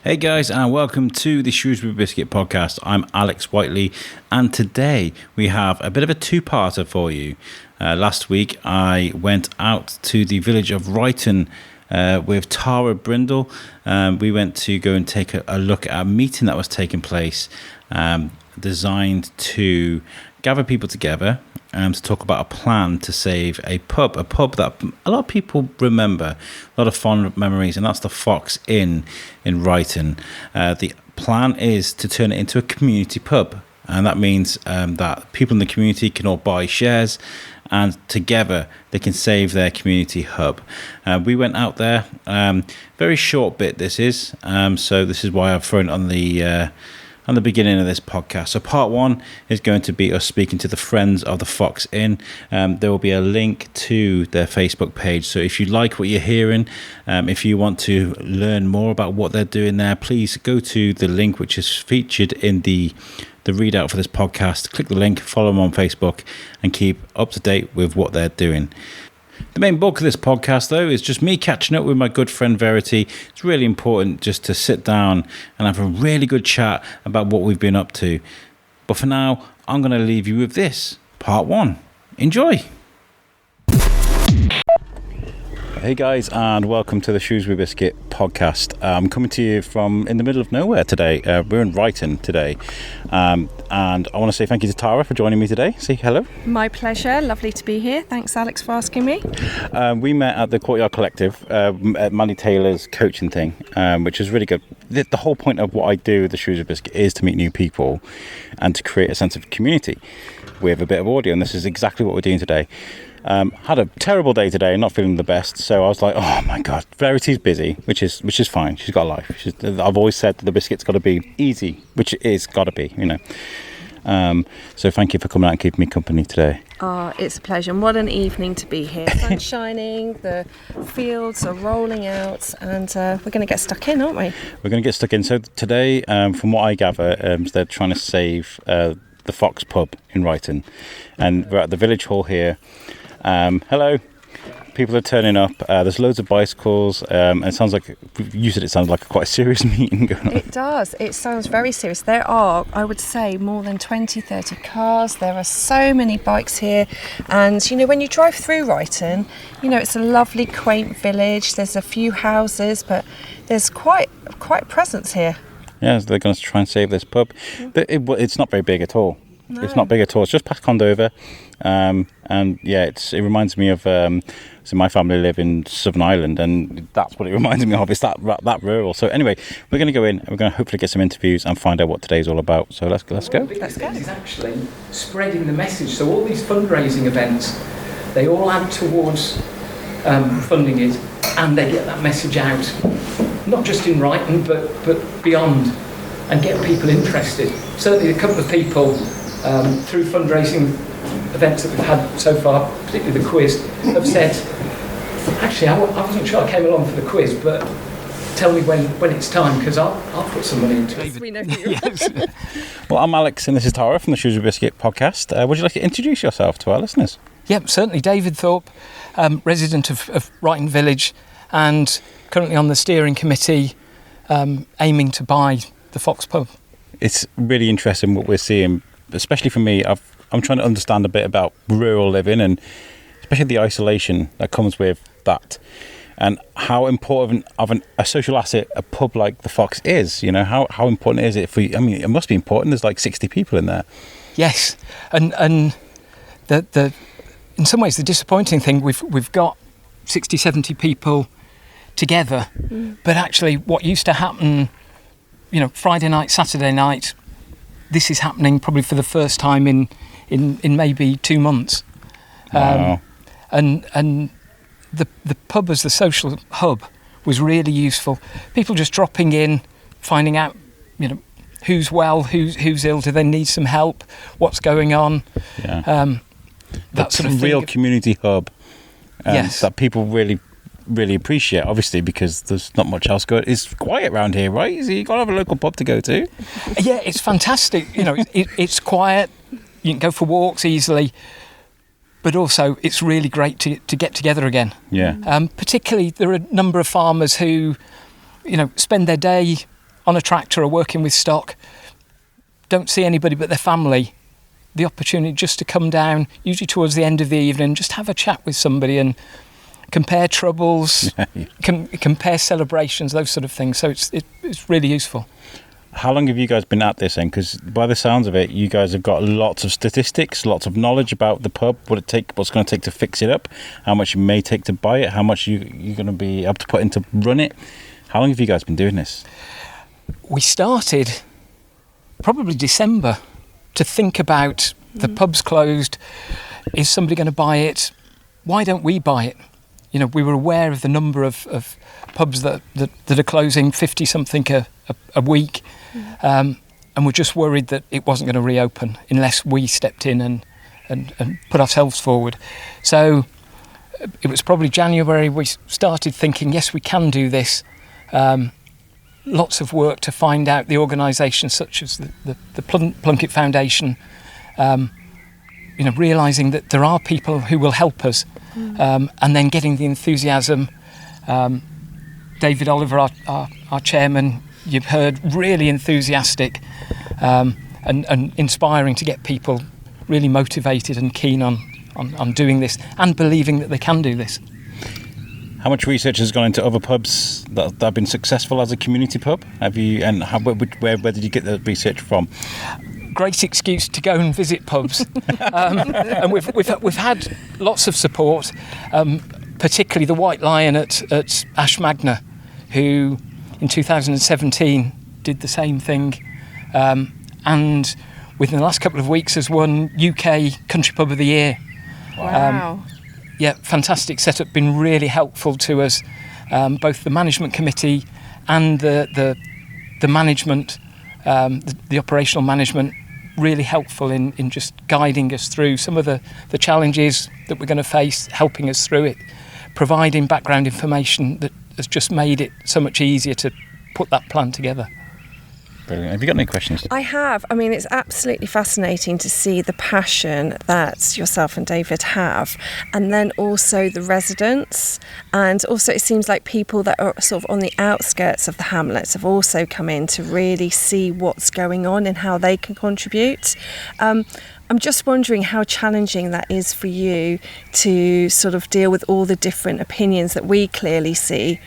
Hey guys, and welcome to the Shrewsbury Biscuit podcast. I'm Alex Whiteley, and today we have a bit of a two-parter for you. Last week I went out to the village of Ryton with Tara Brindle. We went to go and take a look at a meeting that was taking place, designed to gather people together to talk about a plan to save a pub that a lot of people remember, a lot of fond memories, and that's the Fox Inn in Ryton. The plan is to turn it into a community pub, and that means that people in the community can all buy shares, and together they can save their community hub. We went out there, very short bit this is, so this is why I've thrown it on the beginning of this podcast. So part one is going to be us speaking to the friends of the Fox Inn. There will be a link to their Facebook page. So if you like what you're hearing, if you want to learn more about what they're doing there, please go to the link which is featured in the readout for this podcast. Click the link, follow them on Facebook, and keep up to date with what they're doing. The main bulk of this podcast, though, is just me catching up with my good friend Verity. It's really important just to sit down and have a really good chat about what we've been up to. But for now, I'm going to leave you with this, part one. Enjoy! Hey guys, and welcome to the Shrewsbury Biscuit podcast. I'm coming to you from in the middle of nowhere today. We're in Ryton today, and I want to say thank you to Tara for joining me today. Say hello. My pleasure. Lovely to be here. Thanks, Alex, for asking me. We met at the Courtyard Collective at Mandy Taylor's coaching thing, which is really good. The whole point of what I do with the Shrewsbury Biscuit is to meet new people and to create a sense of community with a bit of audio, and this is exactly what we're doing today. Had a terrible day today, not feeling the best, so I was like, oh my god, Verity's busy, which is fine. She's got a life. I've always said that the biscuit's got to be easy, which it is got to be, you know. So thank you for coming out and keeping me company today. Oh, it's a pleasure. And what an evening to be here. Sun's shining, the fields are rolling out, and we're going to get stuck in, aren't we? We're going to get stuck in. So today, from what I gather, they're trying to save the Fox pub in Ryton, and we're at the village hall here. Hello. People are turning up. There's loads of bicycles. And it sounds like, you said it sounds like quite a serious meeting going on. It does. It sounds very serious. There are, I would say, more than 20, 30 cars. There are so many bikes here. And, you know, when you drive through Ryton, you know, it's a lovely, quaint village. There's a few houses, but there's quite a presence here. Yeah, so they're going to try and save this pub. But it's not very big at all. No. It's not big at all. It's just past Condover, and yeah, it reminds me of. So my family live in Southern Ireland, and that's what it reminds me of. It's that rural. So anyway, we're going to go in, and we're going to hopefully get some interviews and find out what today's all about. So let's go. Because it is actually spreading the message. So all these fundraising events, they all add towards funding it, and they get that message out, not just in Ryton, but beyond, and get people interested. Certainly, a couple of people. Through fundraising events that we've had so far, particularly the quiz, have said, actually, I wasn't sure I came along for the quiz, but tell me when it's time, because I'll put some money into it. We know who you are. Well, I'm Alex, and this is Tara from the Shrewsbury Biscuit podcast. Would you like to introduce yourself to our listeners? Yep, certainly. Davide Thorpe, resident of Ryton Village, and currently on the steering committee, aiming to buy the Fox pub. It's really interesting what we're seeing. Especially for me, I'm trying to understand a bit about rural living, and especially the isolation that comes with that, and how important of a social asset a pub like the Fox is. You know, how important is it it must be important. There's like 60 people in there. Yes, and the in some ways the disappointing thing, we've got 60, 70 people together, but actually what used to happen, you know, Friday night, Saturday night. This is happening probably for the first time in maybe 2 months. Wow. And the pub as the social hub was really useful. People just dropping in, finding out, you know, who's well, who's ill, do they need some help, what's going on. Yeah. That sort of thing. Real community hub. Yes. That people really appreciate, obviously, because there's not much else going. It's quiet around here, right? So you got to have a local pub to go to. Yeah, it's fantastic. You know, it's quiet. You can go for walks easily, but also it's really great to get together again. Yeah. Particularly, there are a number of farmers who, you know, spend their day on a tractor or working with stock, don't see anybody but their family, the opportunity just to come down, usually towards the end of the evening, just have a chat with somebody and compare troubles, compare celebrations, those sort of things. So it's really useful. How long have you guys been at this then? Because by the sounds of it, you guys have got lots of statistics, lots of knowledge about the pub, what's going to take to fix it up, how much it may take to buy it, how much you're going to be able to put in to run it. How long have you guys been doing this? We started probably December to think about the pub's closed. Is somebody going to buy it? Why don't we buy it? You know, we were aware of the number of pubs that are closing, 50-something a week, and we're just worried that it wasn't going to reopen unless we stepped in and put ourselves forward. So it was probably January we started thinking, yes, we can do this. Lots of work to find out the organisations such as the Plunkett Foundation, realising that there are people who will help us, and then getting the enthusiasm. David Oliver, our chairman, you've heard, really enthusiastic and inspiring to get people really motivated and keen on doing this and believing that they can do this. How much research has gone into other pubs that have been successful as a community pub? Have you, and where did you get the research from? Great excuse to go and visit pubs, and we've had lots of support, particularly the White Lion at Ashmagna, who in 2017 did the same thing, and within the last couple of weeks has won UK Country Pub of the Year. Wow. Fantastic setup, been really helpful to us, both the management committee and the management, the operational management, really helpful in just guiding us through some of the challenges that we're going to face, helping us through it, providing background information that has just made it so much easier to put that plan together. Brilliant. Have you got any questions? I have. I mean, it's absolutely fascinating to see the passion that yourself and David have, and then also the residents, and also it seems like people that are sort of on the outskirts of the hamlets have also come in to really see what's going on and how they can contribute. I'm just wondering how challenging that is for you to sort of deal with all the different opinions that we clearly see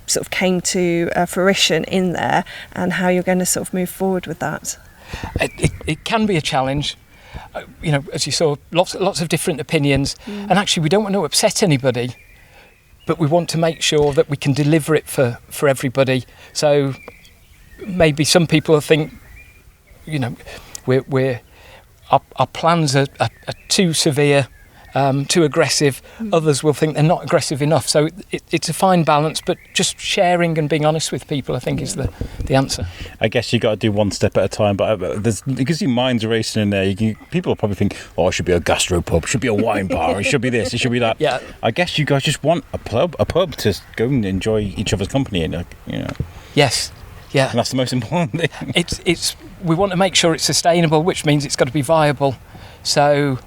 sort of came to fruition in there, and how you're going to sort of move forward with that. It can be a challenge, as you saw, lots of different opinions, and actually we don't want to upset anybody, but we want to make sure that we can deliver it for everybody. So maybe some people think, our plans are too severe, too aggressive. Others will think they're not aggressive enough. So it's a fine balance, but just sharing and being honest with people, I think, is the answer. I guess you got to do one step at a time, but because your mind's racing in there, people will probably think, it should be a gastro pub, it should be a wine bar, it should be this, it should be that. Yeah. I guess you guys just want a pub to go and enjoy each other's company, and Yes. Yeah. And that's the most important thing. We want to make sure it's sustainable, which means it's got to be viable. So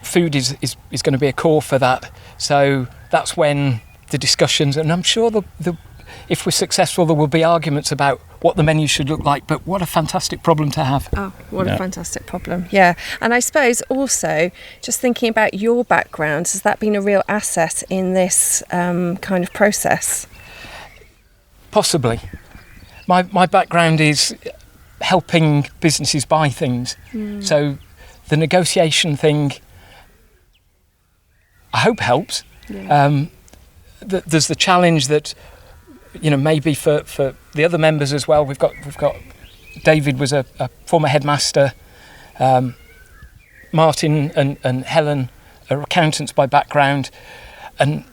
food is going to be a core for that. So that's when the discussions, and I'm sure if we're successful, there will be arguments about what the menu should look like, but what a fantastic problem to have. Oh, what a fantastic problem. Yeah. And I suppose also, just thinking about your background, has that been a real asset in this kind of process? Possibly. My background is helping businesses buy things. So the negotiation thing, I hope helps. Yeah. There's the challenge that, maybe for the other members as well. We've got David was a former headmaster. Martin and Helen are accountants by background, and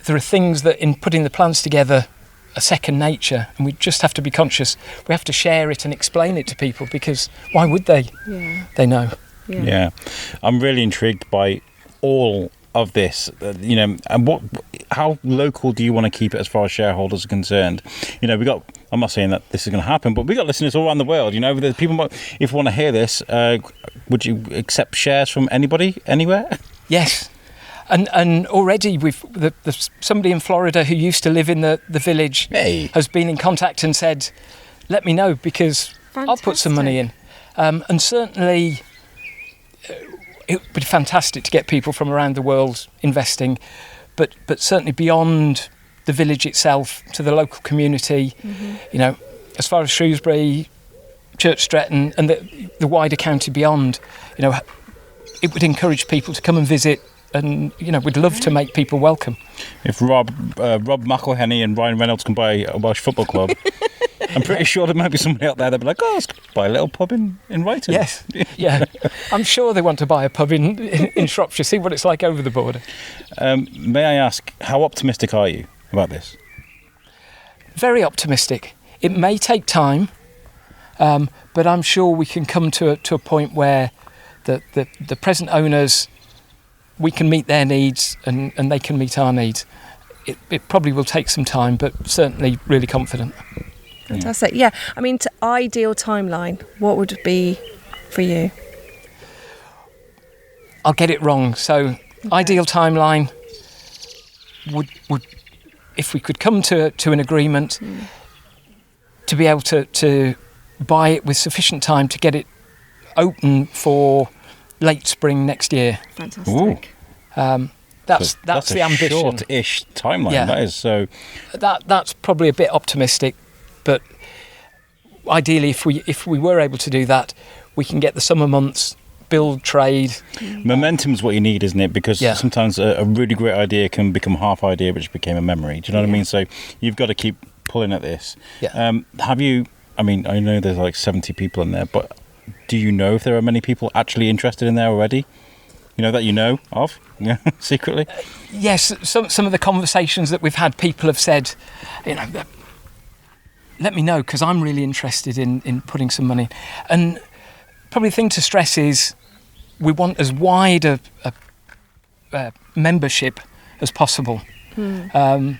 there are things that in putting the plans together are second nature, and we just have to be conscious. We have to share it and explain it to people, because why would they? Yeah. They know. Yeah. I'm really intrigued by all of this, and how local do you want to keep it as far as shareholders are concerned? I'm not saying that this is going to happen, but we got listeners all around the world. There's people, if you want to hear this, would you accept shares from anybody, anywhere? Yes. And already somebody in Florida who used to live in the village has been in contact and said, let me know, because I'll put some money in. And certainly it would be fantastic to get people from around the world investing, but certainly beyond the village itself, to the local community, as far as Shrewsbury, Church Stretton and the wider county beyond, it would encourage people to come and visit, and we'd love to make people welcome. If Rob McElhenney and Ryan Reynolds can buy a Welsh football club, I'm pretty sure there might be somebody out there that'd be like, let's buy a little pub in Ryton. Yes, yeah. I'm sure they want to buy a pub in Shropshire, see what it's like over the border. May I ask, how optimistic are you about this? Very optimistic. It may take time, but I'm sure we can come to a point where the present owners, we can meet their needs and they can meet our needs. It probably will take some time, but certainly really confident. Fantastic. Yeah. I mean, ideal timeline, what would it be for you? I'll get it wrong. So, ideal timeline would if we could come to an agreement to be able to buy it with sufficient time to get it open for late spring next year. Fantastic. That's the ambition. Short-ish timeline. Yeah. That is so. That's probably a bit optimistic, but ideally, if we were able to do that, we can get the summer months, build trade. Momentum's what you need, isn't it? Because sometimes a really great idea can become half idea, which became a memory. Do you know what I mean? So you've got to keep pulling at this. Yeah. Have you? I mean, I know there's like 70 people in there, but do you know if there are many people actually interested in there already? That you know of, secretly? Yes, some of the conversations that we've had, people have said, let me know, because I'm really interested in putting some money. And probably the thing to stress is we want as wide a membership as possible. People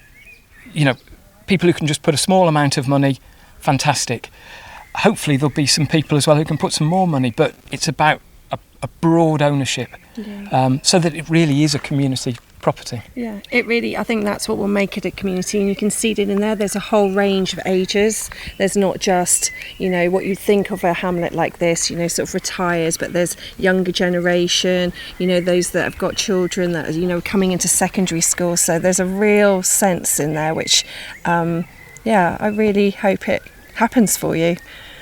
who can just put a small amount of money, fantastic. Hopefully there'll be some people as well who can put some more money, but it's about a broad ownership, so that it really is a community property. Yeah, I think that's what will make it a community, and you can see it in there. There's a whole range of ages. There's not just, what you think of a hamlet like this, sort of retires, but there's younger generation, those that have got children that are, coming into secondary school. So there's a real sense in there, which, I really hope it happens for you.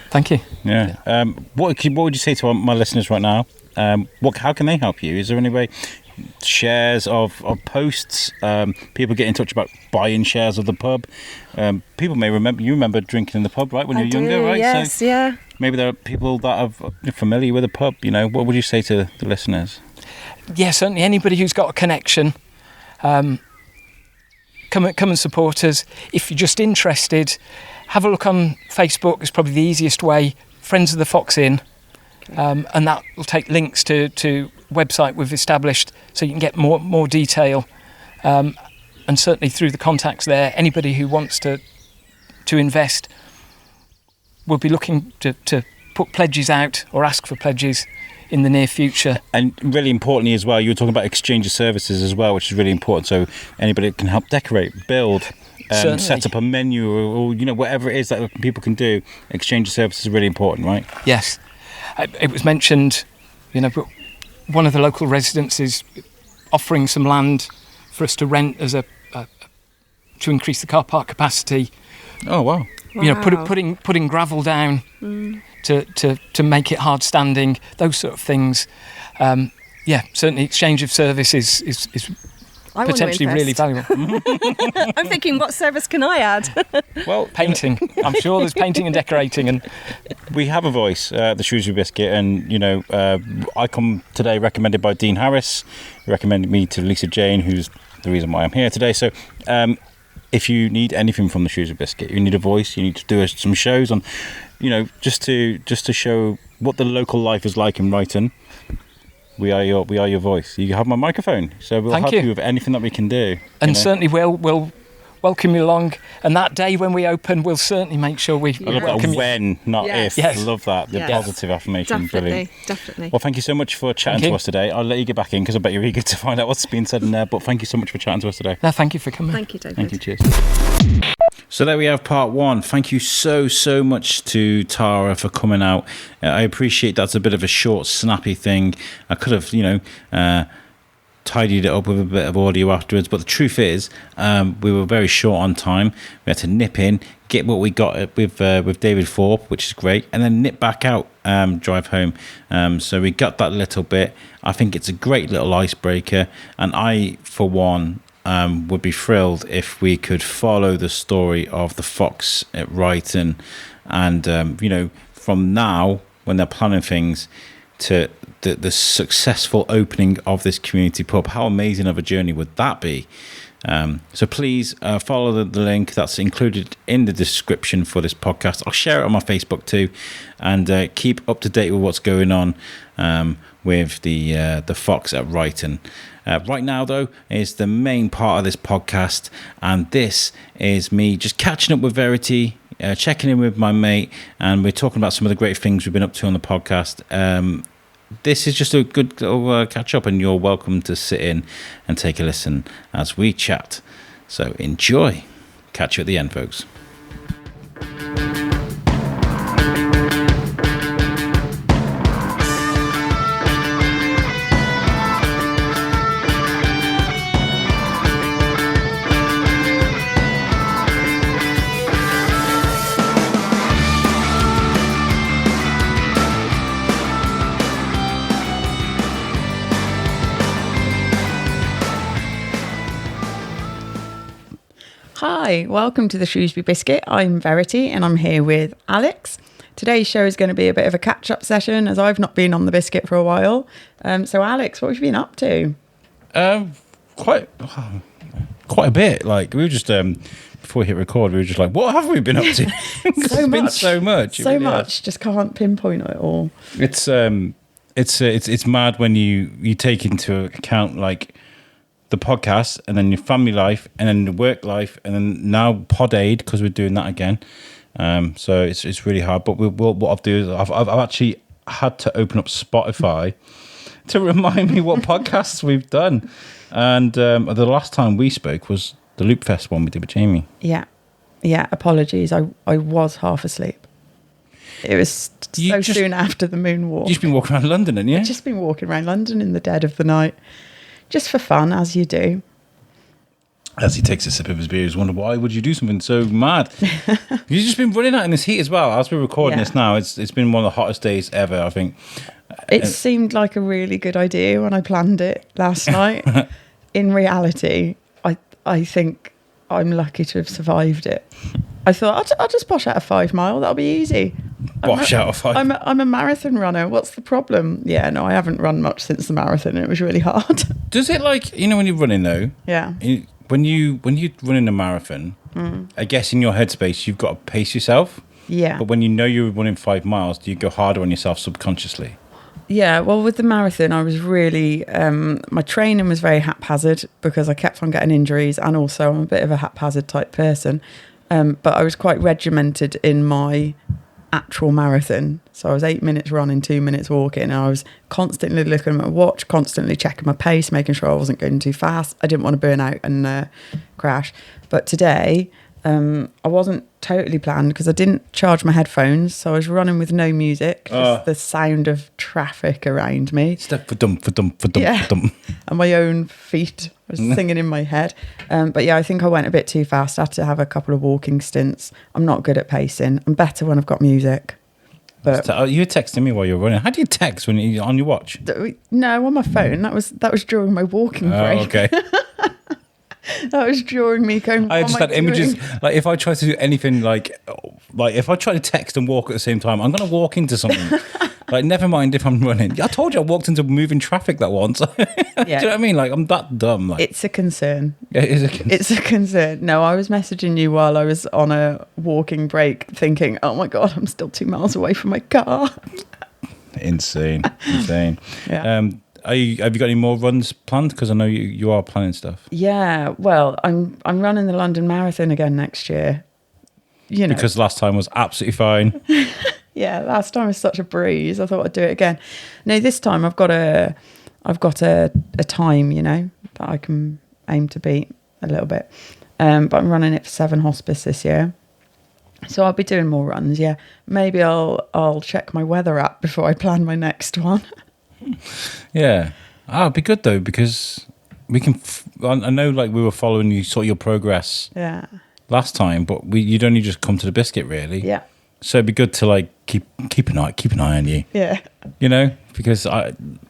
Thank you. Yeah. What would you say to my listeners right now? How can they help you? Is there any way? Shares of posts, people get in touch about buying shares of the pub. People may remember drinking in the pub, right, when you're younger, right? Yes, so yeah. Maybe there are people that are familiar with the pub. What would you say to the listeners? Yeah, certainly anybody who's got a connection, come and support us. If you're just interested, have a look on Facebook. It's probably the easiest way. Friends of the Fox Inn. And that will take links to website we've established, so you can get more detail, and certainly through the contacts there, anybody who wants to invest will be looking to put pledges out or ask for pledges in the near future. And really importantly as well, you were talking about exchange of services as well, which is really important. So anybody that can help decorate, build, set up a menu, or whatever it is that people can do, exchange of services is really important, right? Yes. It was mentioned, one of the local residents is offering some land for us to rent as to increase the car park capacity. Oh wow! Putting gravel down to make it hard standing. Those sort of things. Certainly exchange of service is potentially really valuable. I'm thinking, what service can I add? Well, painting. I'm sure there's painting and decorating, and we have a voice, the Shrewsbury Biscuit, and I come today recommended by Dean Harris, who recommended me to Lisa Jane, who's the reason why I'm here today. So, if you need anything from the Shrewsbury Biscuit, you need a voice, you need to do some shows on, just to show what the local life is like in Ryton. We are your voice. You have my microphone, so we'll help you with anything that we can do. And certainly we'll welcome you along. And that day when we open, we'll certainly make sure we I love welcome that you. when, not Yes. if. Yes. I love that. The Yes. positive affirmation. Brilliant. Definitely. Well, thank you so much for chatting Thank to you. us today. I'll let you get back in because I bet you're eager to find out what's been said in there. But thank you so much for chatting to us today. No, thank you for coming. Thank you, David. Thank you. Cheers. So there we have part one. Thank you so much to Tara for coming out. I appreciate that's a bit of a short, snappy thing. I could have, tidied it up with a bit of audio afterwards. But the truth is, we were very short on time. We had to nip in, get what we got with Davide Thorpe, which is great, and then nip back out, drive home. So we got that little bit. I think it's a great little icebreaker, and I, for one, would be thrilled if we could follow the story of the Fox at Ryton, and from now when they're planning things to the successful opening of this community pub. How amazing of a journey would that be? So please follow the link that's included in the description for this podcast. I'll share it on my Facebook too, and keep up to date with what's going on with the Fox at Ryton. Right now, though, is the main part of this podcast, and this is me just catching up with Verity, checking in with my mate, and we're talking about some of the great things we've been up to on the podcast. This is just a good little catch up, and you're welcome to sit in and take a listen as we chat. So enjoy. Catch you at the end, folks. Hi, welcome to the Shrewsbury Biscuit. I'm Verity and I'm here with Alex. Today's show is going to be a bit of a catch-up session as I've not been on the Biscuit for a while. So Alex, what have you been up to? Quite a bit. Like we were just before we hit record, we were just like, what have we been up to? It's been so much. It So really much. Just can't pinpoint it all. has. It's mad when you take into account like the podcast and then your family life and then the work life and then now Pod Aid because we're doing that again. So it's really hard. But what I'll do is I've actually had to open up Spotify to remind me what podcasts we've done. And the last time we spoke was the Loop Fest one we did with Jamie. Yeah. Apologies. I was half asleep. It was soon after the moonwalk. You've just been walking around London, haven't you? I've just been walking around London in the dead of the night. Just for fun, as you do. As he takes a sip of his beer, he's wondering why would you do something so mad? You've just been running out in this heat as well. As we're recording this now, it's been one of the hottest days ever, I think. It seemed like a really good idea when I planned it last night. In reality, I think I'm lucky to have survived it. I thought I'll just bosh out a 5 mile. That'll be easy. Bosh out a 5. I'm a marathon runner. What's the problem? Yeah, no, I haven't run much since the marathon. It was really hard. Does it like when you're running though? Yeah. When you run in a marathon, I guess in your headspace you've got to pace yourself. Yeah. But when you know you're running 5 miles, do you go harder on yourself subconsciously? Yeah, well, with the marathon, I was really, my training was very haphazard because I kept on getting injuries and also I'm a bit of a haphazard type person. But I was quite regimented in my actual marathon. So I was 8 minutes running, 2 minutes walking. And I was constantly looking at my watch, constantly checking my pace, making sure I wasn't going too fast. I didn't want to burn out and crash. But today, I wasn't totally planned because I didn't charge my headphones. So I was running with no music, just the sound of traffic around me. Step for dum. And my own feet. I was singing in my head. But yeah, I think I went a bit too fast. I had to have a couple of walking stints. I'm not good at pacing. I'm better when I've got music. But You were texting me while you were running. How do you text when you're on your watch? No, on my phone. That was during my walking break. Oh, okay. That was during me going. I just had images. Like if I try to do anything, like if I try to text and walk at the same time, I'm going to walk into something. Like never mind if I'm running. I told you I walked into moving traffic that once. Do you know what I mean? Like I'm that dumb. Like, it's a concern. it is a concern. It's a concern. No, I was messaging you while I was on a walking break, thinking, "Oh my god, I'm still 2 miles away from my car." Insane. Yeah. have you got any more runs planned? Because I know you are planning stuff. Yeah, well, I'm running the London Marathon again next year. You know, Because last time was absolutely fine. yeah, last time was such a breeze. I thought I'd do it again. No, this time I've got a time, you know, that I can aim to beat a little bit. But I'm running it for 7 Hospice this year. So I'll be doing more runs, yeah. Maybe I'll check my weather app before I plan my next one. Yeah. It'd be good though, because we can. I know, like, we were following you, sort of your progress Yeah. last time, but you'd only just come to the biscuit, really. Yeah. So it'd be good to like keep an eye on you. Yeah. You know, because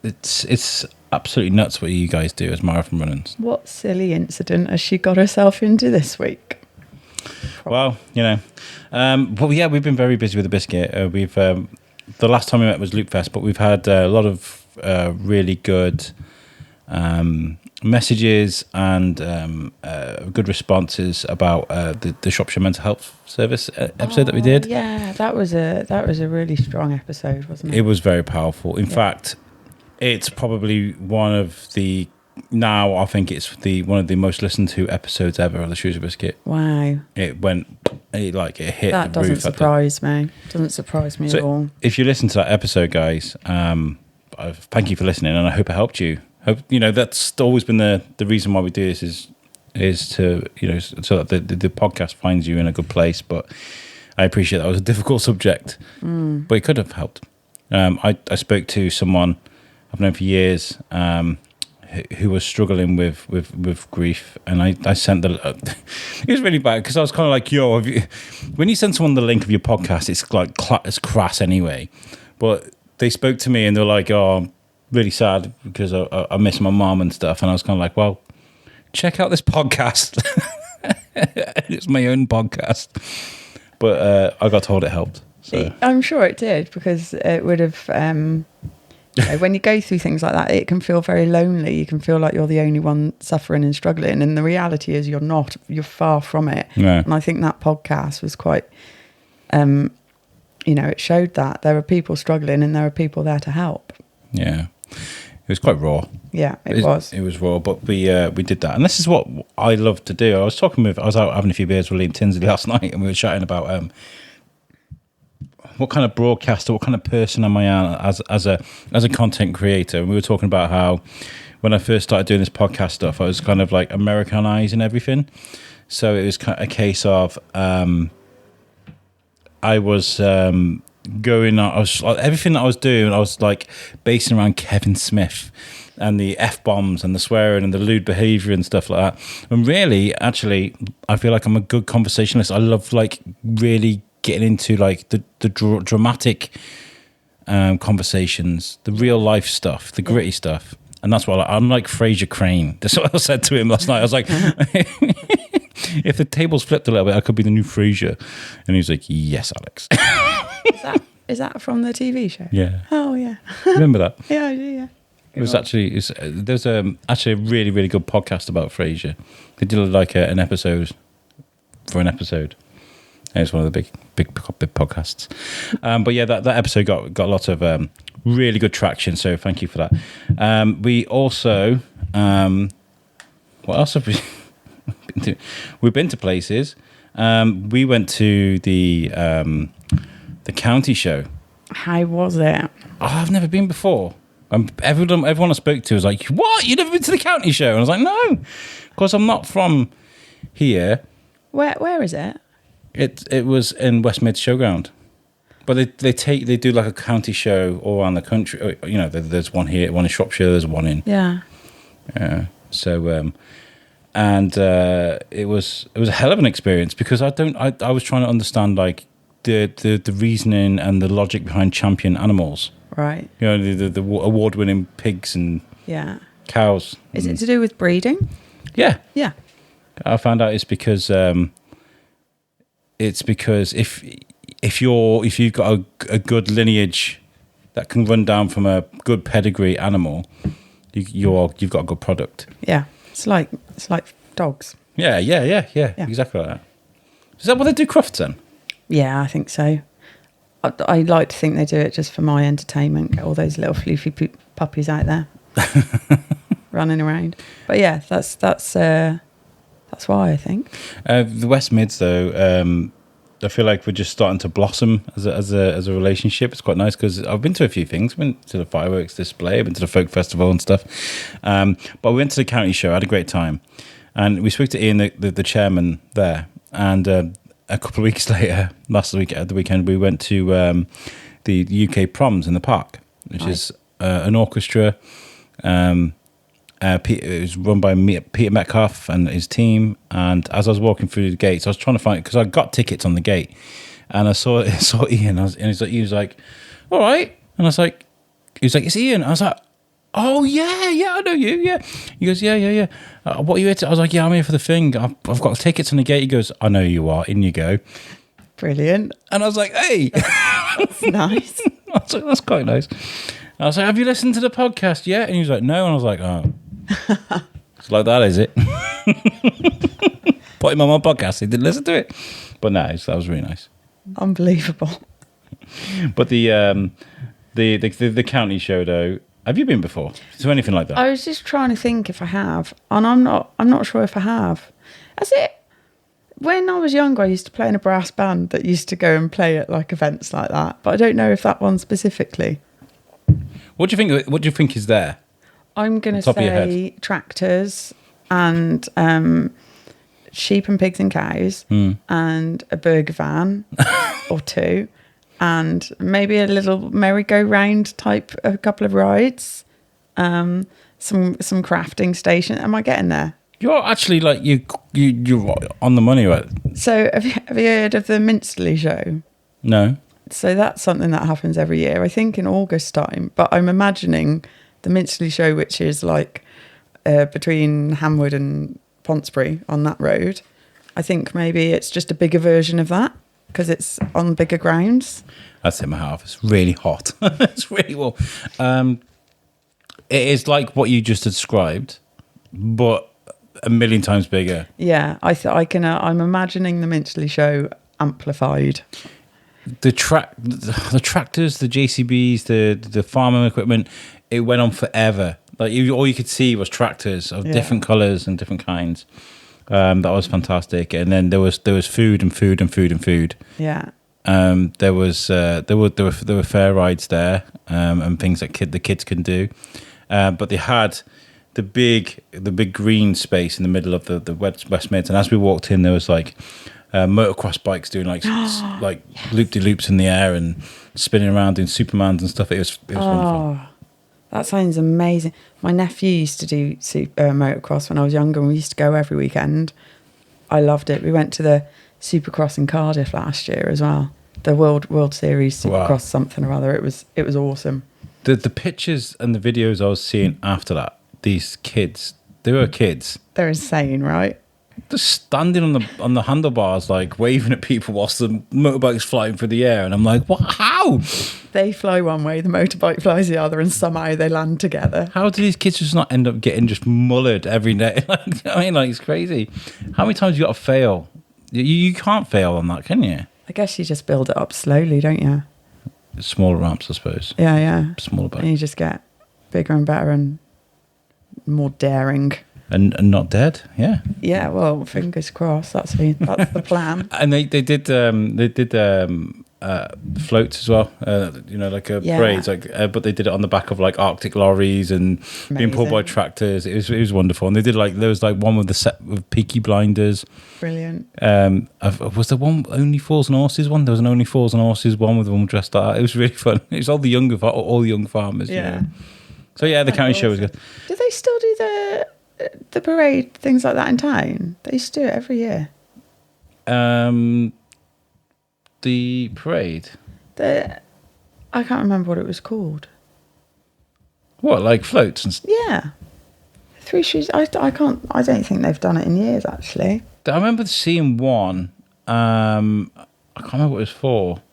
it's absolutely nuts what you guys do as marathon runners. What silly incident has she got herself into this week? Well, you know, but yeah, we've been very busy with the biscuit. We've the last time we met was Loop Fest, but we've had a lot of really good messages and good responses about the Shropshire Mental Health Service episode that we did. Yeah, that was a really strong episode, wasn't it? It was very powerful. In fact, it's probably one of the. Now I think it's one of the most listened to episodes ever of the Shrewsbury Biscuit. Wow. It hit That the roof. doesn't surprise me. Doesn't surprise me at all. If you listen to that episode, guys, thank you for listening, and I hope it helped you. Hope, you know, that's always been the reason why we do this is to, you know, so that the podcast finds you in a good place. But I appreciate that was a difficult subject, but it could have helped. I spoke to someone I've known for years, who was struggling with grief, and I sent it was really bad because I was kind of like, yo, when you send someone the link of your podcast, it's like it's crass anyway, but they spoke to me and they're like, oh, I'm really sad because I miss my mom and stuff, and I was kind of like, well, check out this podcast. It's my own podcast, but I got told it helped, so. I'm sure it did, because it would have you know, when you go through things like that, it can feel very lonely. You can feel like you're the only one suffering and struggling. And the reality is you're not. You're far from it. Yeah. And I think that podcast was quite, you know, it showed that there are people struggling and there are people there to help. Yeah. It was quite raw. Yeah, it was. It was raw, but we did that. And this is what I love to do. I was out having a few beers with Liam Tinsley last night, and we were chatting about what kind of broadcaster, what kind of person am I as a content creator? And we were talking about how when I first started doing this podcast stuff, I was kind of like Americanizing everything. So it was kind of a case of I was going on. I was everything that I was doing. I was like basing around Kevin Smith and the F-bombs and the swearing and the lewd behaviour and stuff like that. And really, actually, I feel like I'm a good conversationalist. I love like really getting into like the dramatic conversations, the real life stuff, the gritty stuff. And that's what I'm like Fraser Crane. That's what I said to him last night. I was like, if the tables flipped a little bit, I could be the new Fraser. And he was like, yes, Alex. Is that from the TV show? Yeah. Oh, yeah. Remember that? Yeah, I do, yeah. There's actually a really, really good podcast about Frasier. They did like an episode for an episode. And it's one of the big podcasts. But yeah, that episode got a lot of really good traction. So thank you for that. We also, what else have we been to? We've been to places. We went to the county show. How was it? Oh, I've never been before. Everyone I spoke to was like, what? You've never been to the county show? And I was like, no, because I'm not from here. Where is it? It was in West Mid Showground. But they do like a county show all around the country. You know, there's one here, one in Shropshire, there's one in. Yeah. So it was a hell of an experience, because I was trying to understand like the reasoning and the logic behind champion animals. Right. You know, the award-winning pigs and cows. Is it to do with breeding? Yeah. Yeah. I found out it's because if you've got a good lineage that can run down from a good pedigree animal, you've got a good product. Yeah. It's like dogs. Yeah. Exactly like that. Is that what they do Crufts then? Yeah, I think so. I like to think they do it just for my entertainment, get all those little floofy puppies out there. running around. But yeah, that's why I think. The West Mids, though, I feel like we're just starting to blossom as a relationship. It's quite nice because I've been to a few things. I've been to the fireworks display, I've been to the folk festival and stuff. But we went to the county show. I had a great time, and we spoke to Ian, the chairman there. And a couple of weeks later, last week at the weekend, we went to the UK Proms in the park, which is an orchestra. It was run by Peter Metcalf and his team. And as I was walking through the gates, I was trying to find, because I got tickets on the gate, and I saw Ian, he was like, all right. And I was like, it's Ian. I was like, oh yeah, I know you, yeah. He goes, yeah. What are you here to? I was like, yeah, I'm here for the thing. I've got tickets on the gate. He goes, I know you are. In you go. Brilliant. And I was like, hey. That's nice. I was like, that's quite nice. I was like, have you listened to the podcast yet? And he was like, no. And I was like, oh. It's like that, is it? Put him on my podcast. He didn't listen to it. But no, that was really nice. Unbelievable. But the county show, though, have you been before to anything like that? I was just trying to think if I have, and I'm not sure if I have. That's it. When I was younger, I used to play in a brass band that used to go and play at like events like that. But I don't know if that one specifically. What do you think is there? I'm going to say tractors and sheep and pigs and cows and a burger van or two, and maybe a little merry-go-round type, a couple of rides, some crafting station. Am I getting there? You're actually like you're on the money, right? So have you heard of the Minsterley show? No. So that's something that happens every year, I think in August time. But I'm imagining the Minsterley show, which is like between Hamwood and Ponsbury on that road. I think maybe it's just a bigger version of that because it's on bigger grounds. That's in my half. It's really hot. It's really warm. It is like what you just described, but a million times bigger. Yeah, I'm imagining the Minsterley show amplified. The tractors, the JCBs, the farming equipment, it went on forever. Like all you could see was tractors of different colours and different kinds. That was fantastic. And then there was food and food and food and food. Yeah. There were fair rides there and things that the kids can do. But they had the big green space in the middle of the West Mids, and as we walked in, there was like motocross bikes doing like loop-de-loops in the air and spinning around doing Supermans and stuff. It was wonderful. That sounds amazing. My nephew used to do motocross when I was younger, and we used to go every weekend. I loved it. We went to the Supercross in Cardiff last year as well. The World Series Supercross something or other. It was awesome. The pictures and the videos I was seeing after that, these kids, they were kids. They're insane, right? Just standing on the handlebars, like waving at people whilst the motorbike's flying through the air, and I'm like, what? How? They fly one way, the motorbike flies the other, and somehow they land together. How do these kids just not end up getting just mullered every day? I mean, like, it's crazy. How many times you got to fail? You can't fail on that, can you? I guess you just build it up slowly, don't you? Smaller ramps, I suppose. Yeah. Smaller bike. And you just get bigger and better and more daring. And not dead, yeah. Yeah, well, fingers crossed. That's the plan. And they did floats as well. Like a parades. But they did it on the back of like Arctic lorries and being pulled by tractors. It was wonderful. And they did there was like one with the set with Peaky Blinders. Brilliant. Was there one Only Fools and Horses one? There was an Only Fools and Horses one with them dressed up. It was really fun. It was all the young farmers. Yeah. You know? So yeah, the county show was good. Do they still do the parade, things like that in town? They used to do it every year. The parade? I can't remember what it was called. What, like floats and stuff? Yeah. Three Shoes. I don't think they've done it in years, actually. I remember seeing one. I can't remember what it was for.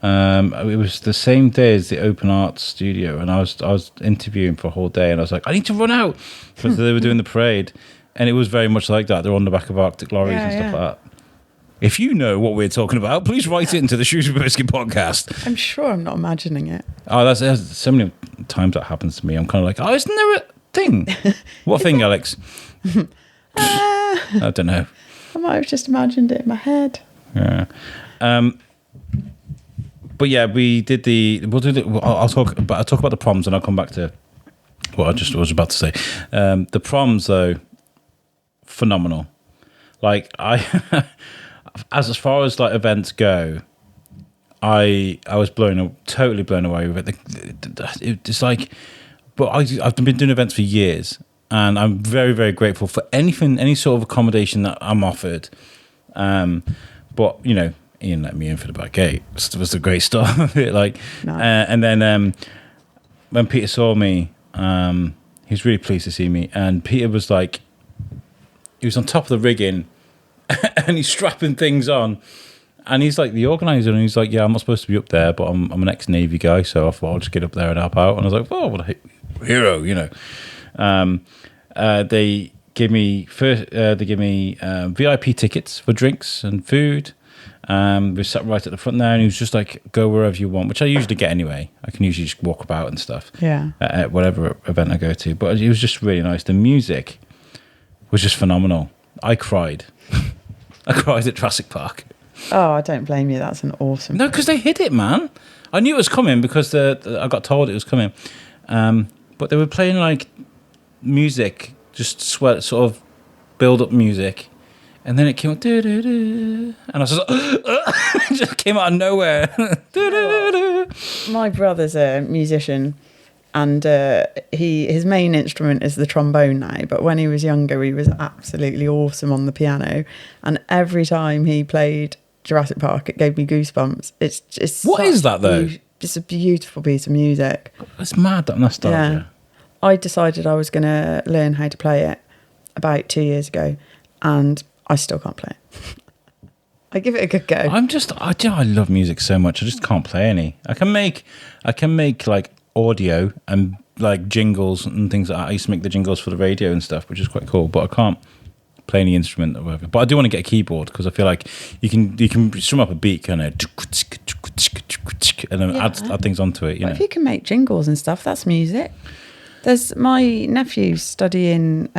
It was the same day as the Open Arts Studio, and I was interviewing for a whole day, and I was like, I need to run out because they were doing the parade, and it was very much like that. They're on the back of Arctic lorries and stuff like that. If you know what we're talking about, please write it into the Shrewsbury Biscuit podcast. I'm sure I'm not imagining it. Oh, there's so many times that happens to me. I'm kind of like, oh, isn't there a thing? What thing, Alex? I don't know. I might have just imagined it in my head. Yeah. But yeah, we did I'll talk about the proms, and I'll come back to what I was about to say. The proms, though, phenomenal. Like, as far as like events go, I was totally blown away with it. It's like, but I've been doing events for years, and I'm very, very grateful for any sort of accommodation that I'm offered. But Ian let me in for the back gate. It was a great start of it. Like, nice. And then when Peter saw me, he was really pleased to see me. And Peter was like, he was on top of the rigging, and he's strapping things on. And he's like the organizer, and he's like, yeah, I'm not supposed to be up there, but I'm an ex-Navy guy, so I thought I'll just get up there and help out. And I was like, oh, what a hero, They give me VIP tickets for drinks and food. We sat right at the front there, and he was just like, go wherever you want, which I usually get anyway. I can usually just walk about and stuff. Yeah. At whatever event I go to. But it was just really nice. The music was just phenomenal. I cried. I cried at Jurassic Park. Oh, I don't blame you. That's an awesome. No, because they hit it, man. I knew it was coming because I got told it was coming. But they were playing like music, just sort of build-up music. And then it came out, and I was just like, it just came out of nowhere. My brother's a musician, and his main instrument is the trombone now. But when he was younger, he was absolutely awesome on the piano. And every time he played Jurassic Park, it gave me goosebumps. It's what is that though? It's a beautiful piece of music. It's mad that nostalgia. Yeah. I decided I was going to learn how to play it about 2 years ago, and I still can't play it. I give it a good go. I love music so much. I just can't play any. I can make like audio and like jingles and things like that. I used to make the jingles for the radio and stuff, which is quite cool. But I can't play any instrument or whatever. But I do want to get a keyboard because I feel like you can strum up a beat, kind of, and then add things onto it. If you can make jingles and stuff, that's music. There's my nephew studying.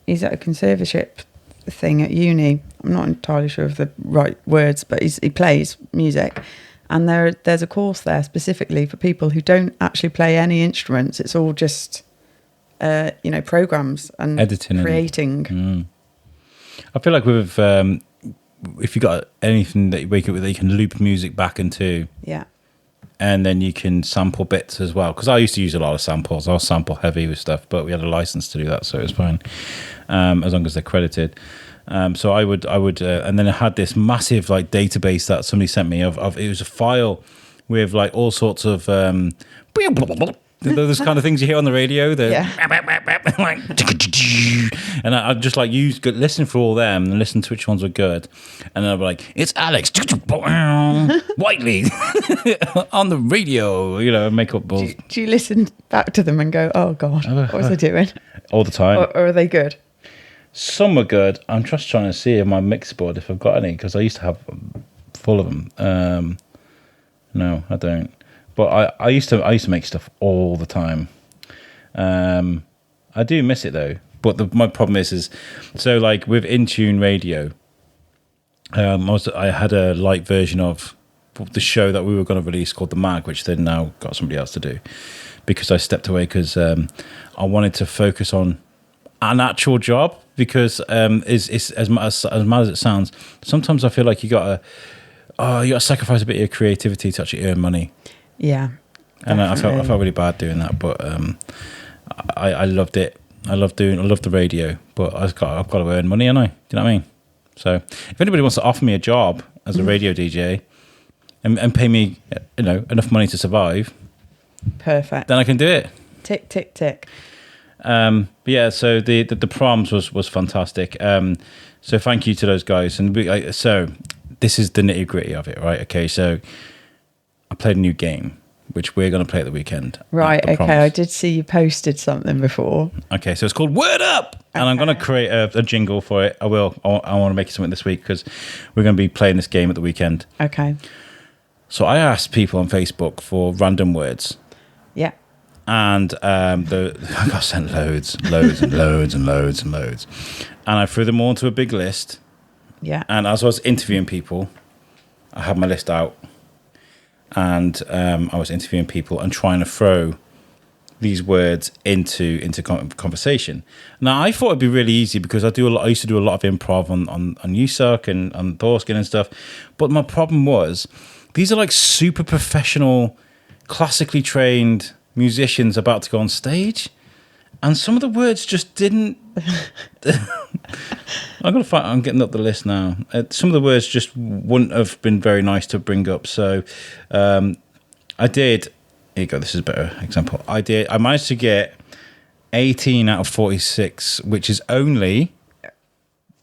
He's at a conservatorship thing at uni. I'm not entirely sure of the right words, but he plays music, and there's a course there specifically for people who don't actually play any instruments. It's all just programs and editing, creating. I feel like with if you got anything that you wake up with that you can loop music back into, and then you can sample bits as well, because I used to use a lot of samples. I was sample heavy with stuff, but we had a license to do that, so it was fine, as long as they're credited. So I would, and then I had this massive like database that somebody sent me of it was a file with like all sorts of those kind of things you hear on the radio. And I just like listen for all them and listen to which ones were good, and then I'd be like, it's Alex Whiteley on the radio, and make up balls. Do you listen back to them and go, oh God, what was I doing? All the time. Or are they good? Some are good. I'm just trying to see in my mix board if I've got any, because I used to have full of them. No, I don't. But I used to make stuff all the time. I do miss it though. But my problem is so like with InTune Radio, I had a light version of the show that we were going to release called The Mag, which they've now got somebody else to do, because I stepped away because I wanted to focus on an actual job, because it's as mad as it sounds, sometimes I feel like you got to sacrifice a bit of your creativity to actually earn money. Yeah, and I felt really bad doing that, but I loved it. I love the radio, but I've got to earn money, haven't I? Do you know what I mean? So if anybody wants to offer me a job as a radio DJ and pay me enough money to survive, perfect, then I can do it. Tick tick tick. But yeah, so the proms was fantastic. So thank you to those guys. And so this is the nitty gritty of it, right? Okay, so I played a new game, which we're going to play at the weekend. Right, I okay. promise. I did see you posted something before. Okay, so it's called Word Up! And I'm going to create a jingle for it. I will. I want to make it something this week because we're going to be playing this game at the weekend. Okay. So I asked people on Facebook for random words. Yeah. And I got sent loads. And I threw them all into a big list. Yeah. And as I was interviewing people, I had my list out. And I was interviewing people and trying to throw these words into conversation. Now, I thought it'd be really easy because I used to do a lot of improv on USUC and on Thorskin and stuff. But my problem was, these are like super professional, classically trained musicians about to go on stage, and some of the words just didn't. I'm getting up the list now. Some of the words just wouldn't have been very nice to bring up. So, I did. Here you go. This is a better example. I managed to get 18 out of 46, which is only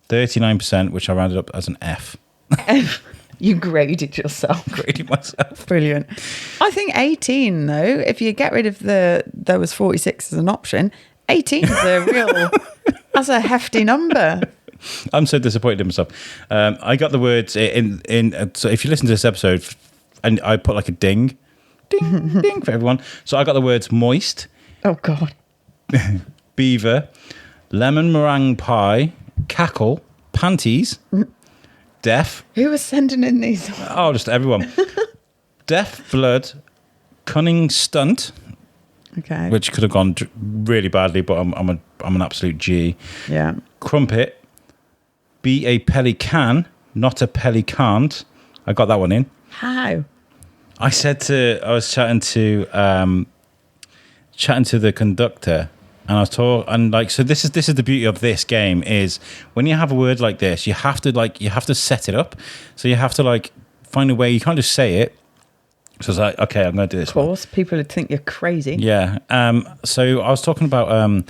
39%, which I rounded up as an F. You graded yourself. Graded myself. Brilliant. I think 18, though, if you get rid of there was 46 as an option, 18 is that's a hefty number. I'm so disappointed in myself. I got the words so if you listen to this episode, and I put like a ding for everyone. So I got the words moist. Oh, God. Beaver, lemon meringue pie, cackle, panties, deaf. Who was sending in these? Oh, just everyone. Deaf blood, cunning stunt. Okay. Which could have gone really badly, but I'm an absolute G. Yeah. Crumpet, be a pelican, not a pelicant. I got that one in. How? I was chatting to the conductor, and I was talking, and like, so this is the beauty of this game is when you have a word like this, you have to set it up. So you have to like find a way. You can't just say it. So it's like, okay, I'm going to do this. Of course, people would think you're crazy. Yeah. So I was talking about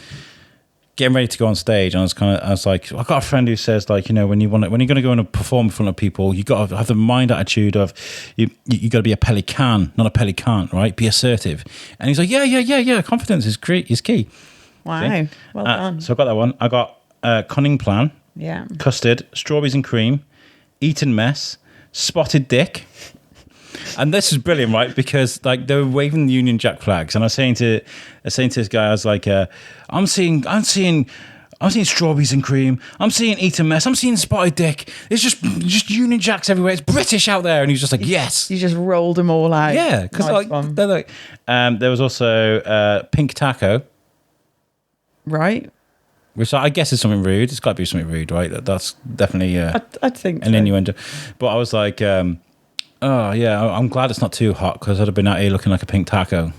getting ready to go on stage, and I was like, I've got a friend who says, like, you know, when you're going to go and perform in front of people, you got to have the mind attitude of you got to be a pelican, not a pelicant, right? Be assertive. And he's like, yeah. Confidence is key. Wow. See? Well done. So I got that one. I got cunning plan. Yeah. Custard, strawberries and cream, eaten mess, spotted dick. And this is brilliant, right? Because like they were waving the Union Jack flags, and I was saying to this guy, I was like, I'm seeing strawberries and cream. I'm seeing eaten mess. I'm seeing spotted dick. It's just Union Jacks everywhere. It's British out there, and he's just like, yes. You just rolled them all out. Yeah, because they're like, there was also pink taco, right? which I guess is something rude. It's got to be something rude, right? That's definitely I think an so. innuendo. But I was like, oh yeah, I'm glad it's not too hot because I'd have been out here looking like a pink taco.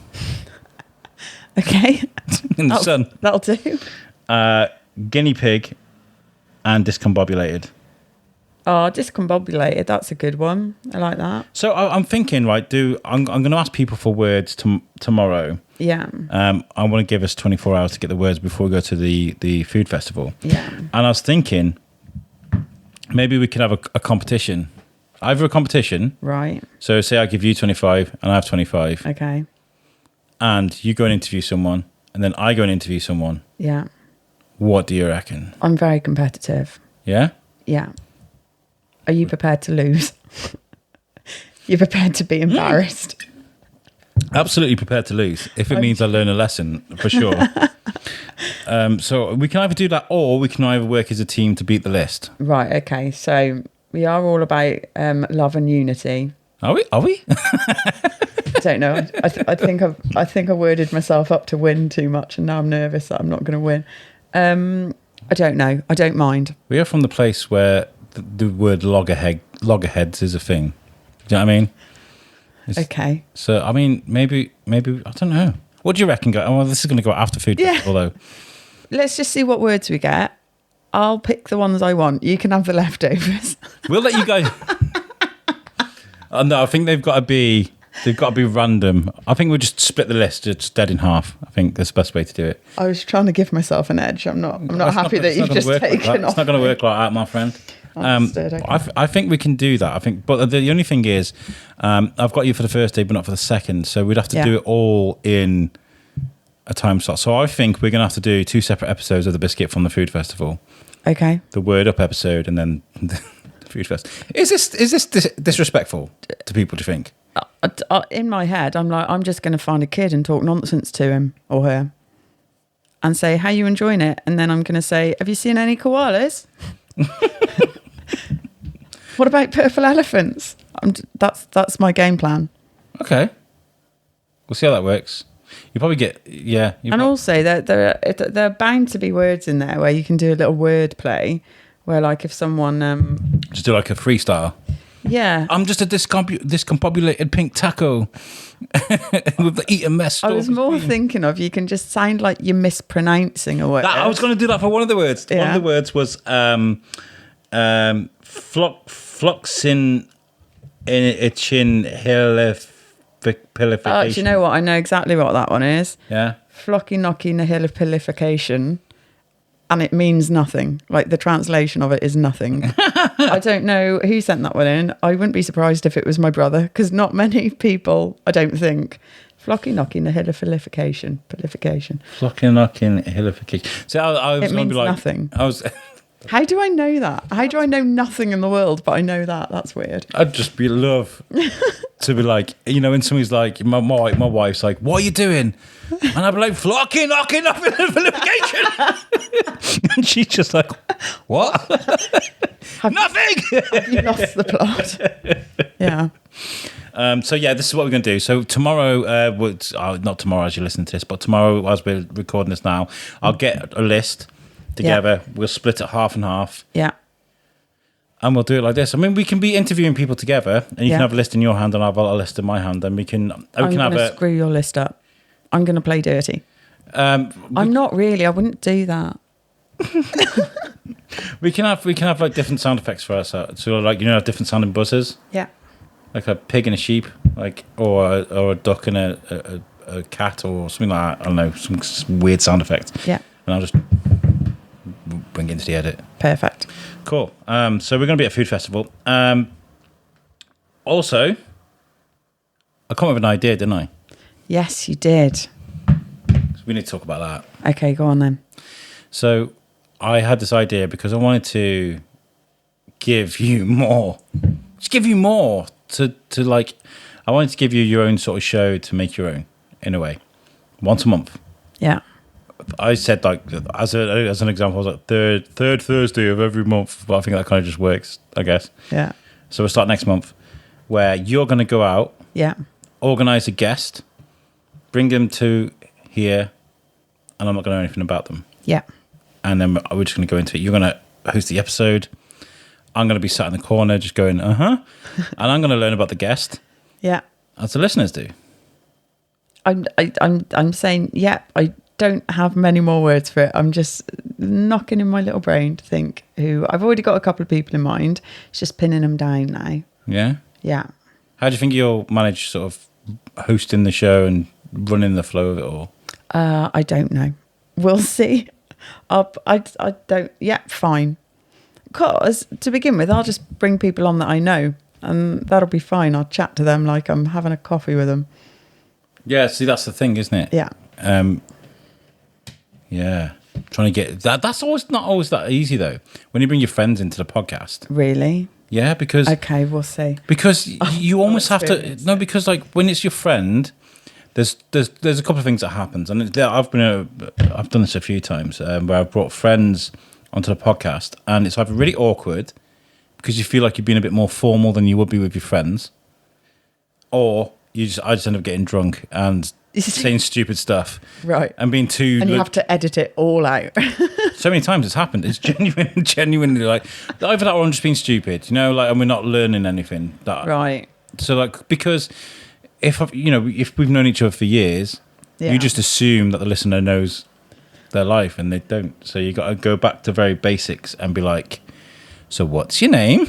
Okay. In the sun. That'll do. Guinea pig and discombobulated. Oh, discombobulated. That's a good one. I like that. So I'm thinking, right, I'm going to ask people for words tomorrow. Yeah. I want to give us 24 hours to get the words before we go to the food festival. Yeah. And I was thinking maybe we could have a competition. Either a competition. Right. So say I give you 25 and I have 25. Okay. And you go and interview someone and then I go and interview someone. Yeah. What do you reckon? I'm very competitive. Yeah? Yeah. Are you prepared to lose? You're prepared to be embarrassed? Absolutely prepared to lose if it means I learn a lesson, for sure. So we can either do that or we can either work as a team to beat the list. Right, okay. So we are all about love and unity. Are we? I don't know. I think I worded myself up to win too much and now I'm nervous that I'm not going to win. I don't know. I don't mind. We are from the place where the word loggerheads is a thing. Do you know what I mean? Okay. So, I mean, maybe, I don't know. What do you reckon? Oh, well, this is going to go after food festival, though. Let's just see what words we get. I'll pick the ones I want. You can have the leftovers. We'll let you guys... Oh, no, I think they've got to be random. I think we'll just split the list, just dead in half. I think that's the best way to do it. I was trying to give myself an edge. I'm not happy that you've just taken off. It's not going to work like that, my friend. Understood, okay. I think we can do that. I think, but the only thing is, I've got you for the first day, but not for the second. So we'd have to do it all in a time slot. So I think we're going to have to do 2 separate episodes of the Biscuit from the Food Festival. Okay. The Word Up episode and then the Food Fest. Is this disrespectful to people, do you think? In my head, I'm like, I'm just going to find a kid and talk nonsense to him or her and say, how you enjoying it? And then I'm going to say, have you seen any koalas? What about purple elephants? That's my game plan. Okay. We'll see how that works. You probably get, And also, there are bound to be words in there where you can do a little word play where, like, if someone... just do like a freestyle. Yeah. I'm just a discombobulated pink taco with the eat a mess. I was more thinking of you can just sound like you're mispronouncing a word. I was going to do that for one of the words. Yeah. One of the words was floxin in a chin pilification. Do you know what? I know exactly what that one is. Yeah. Flocky knocky nihilipilification. And it means nothing. Like, the translation of it is nothing. I don't know who sent that one in. I wouldn't be surprised if it was my brother, because not many people, I don't think. Flocky knocky nihilipilification. Flocky knocking hilification. So I was It going to means be like nothing. I was. How do I know that? How do I know nothing in the world, but I know that? That's weird. I'd just be love to be like, you know, when somebody's like, my wife's like, what are you doing? And I'd be like, flocky knocking nihilipilification. And she's just like, what? Nothing. Have you lost the plot? Yeah. So yeah, this is what we're going to do. So tomorrow, not tomorrow as you listen to this, but tomorrow as we're recording this now, I'll get a list together. Yeah. We'll split it half and half. Yeah. And we'll do it like this. I mean, we can be interviewing people together, and you can have a list in your hand, and I'll have a list in my hand, and we can. I'm going to screw your list up. I'm going to play dirty. I'm not really. I wouldn't do that. we can have like different sound effects for us. So like, you know, different sounding buzzers. Yeah. Like a pig and a sheep, like or a duck and a cat or something like that. I don't know, some weird sound effect. Yeah. And I'll just bring it into the edit. Perfect. Cool. So we're going to be at Food Festival. Also, I come up with an idea, didn't I? Yes, you did. So we need to talk about that. Okay, go on then. So I had this idea because I wanted to give you more. Just give you more to like. I wanted to give you your own sort of show to make your own, in a way, once a month. Yeah. I said, like, as an example, I was like third Thursday of every month, but I think that kind of just works, I guess. Yeah. So we'll start next month, where you're going to go out, organise a guest, bring them to here, and I'm not going to know anything about them. Yeah. And then we're just going to go into it. You're going to host the episode. I'm going to be sat in the corner just going, and I'm going to learn about the guest. Yeah. As the listeners do. I'm saying, I don't have many more words for it. I'm just knocking in my little brain to think who. I've already got a couple of people in mind. It's just pinning them down now. Yeah? Yeah. How do you think you'll manage sort of hosting the show and running the flow of it all? I don't know. We'll see. I don't. Yeah, fine. Because to begin with, I'll just bring people on that I know, and that'll be fine. I'll chat to them like I'm having a coffee with them. Yeah, see, that's the thing, isn't it? Yeah. Yeah. Trying to get that. That's not always that easy, though. When you bring your friends into the podcast. Really? Yeah, because... Okay, we'll see. Because you almost have to... No, because, like, when it's your friend... There's a couple of things that happens, and I've done this a few times where I've brought friends onto the podcast, and it's either really awkward because you feel like you're being a bit more formal than you would be with your friends, or I just end up getting drunk and saying stupid stuff, right? And being too, and you have to edit it all out. So many times it's happened. It's genuinely like either that or I'm just being stupid, you know, like, and we're not learning anything. Right. So like because. If we've known each other for years, you just assume that the listener knows their life, and they don't. So you got to go back to very basics and be like, "So what's your name?"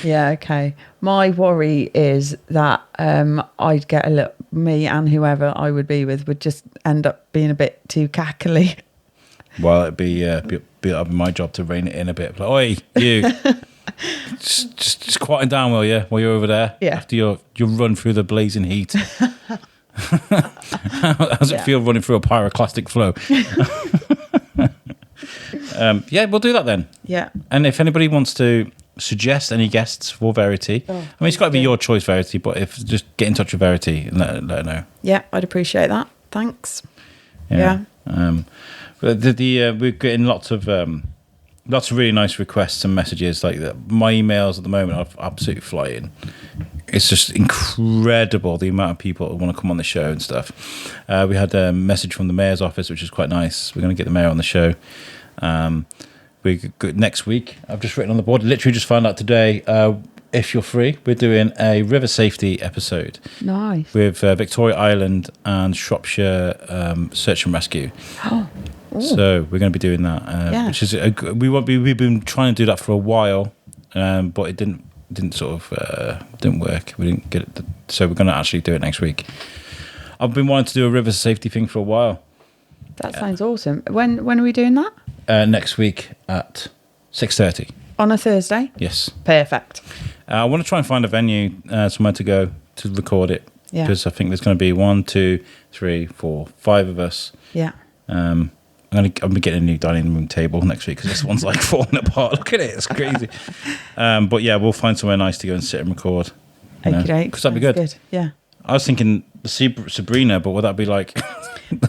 Yeah, okay. My worry is that I'd get me and whoever I would be with would just end up being a bit too cackly. Well, it'd be my job to rein it in a bit. Like, oi, you, just quieten down, will you? While you're over there, after your run through the blazing heat. How does it feel running through a pyroclastic flow? We'll do that then. Yeah. And if anybody wants to suggest any guests for Verity, I mean, it's got to be your choice, Verity, but if just get in touch with Verity and let her know. Yeah, I'd appreciate that. Thanks. Yeah. But we're getting lots of really nice requests and messages. Like my emails at the moment are absolutely flying. It's just incredible the amount of people who want to come on the show and stuff. We had a message from the mayor's office, which is quite nice. We're going to get the mayor on the show. Next week. I've just written on the board. Literally just found out today. If you're free, we're doing a river safety episode. Nice. With Victoria Island and Shropshire Search and Rescue. So we're going to be doing that, which is we've been trying to do that for a while, but it didn't work. We didn't get it, so we're going to actually do it next week. I've been wanting to do a river safety thing for a while. That sounds awesome. When are we doing that? Next week at 6:30 on a Thursday. Yes. Perfect. I want to try and find a venue somewhere to go to record it, because I think there's going to be 1, 2, 3, 4, 5 of us. Yeah. I'll be getting a new dining room table next week because this one's like falling apart. Look at it, it's crazy. But yeah, we'll find somewhere nice to go and sit and record. Okay, because that'd be good. Yeah. I was thinking Sabrina, but would that be like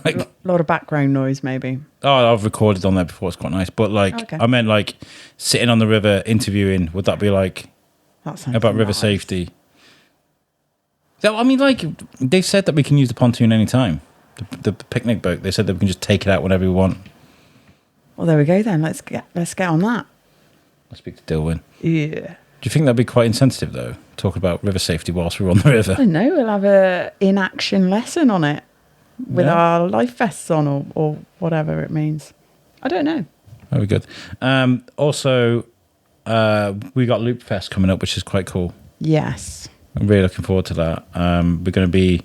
a lot of background noise, maybe? Oh, I've recorded on there before. It's quite nice. But like, I meant like sitting on the river interviewing. Would that be like about river safety? I mean, like they said that we can use the pontoon anytime. The picnic boat. They said that we can just take it out whenever we want. Well, there we go then. Let's get on that. I'll speak to Dilwyn. Yeah. Do you think that'd be quite insensitive though? Talk about river safety whilst we're on the river. I don't know. We'll have a in-action lesson on it with our life vests on or whatever it means. I don't know. Very good. Also, we got Loop Fest coming up, which is quite cool. Yes. I'm really looking forward to that. We're going to be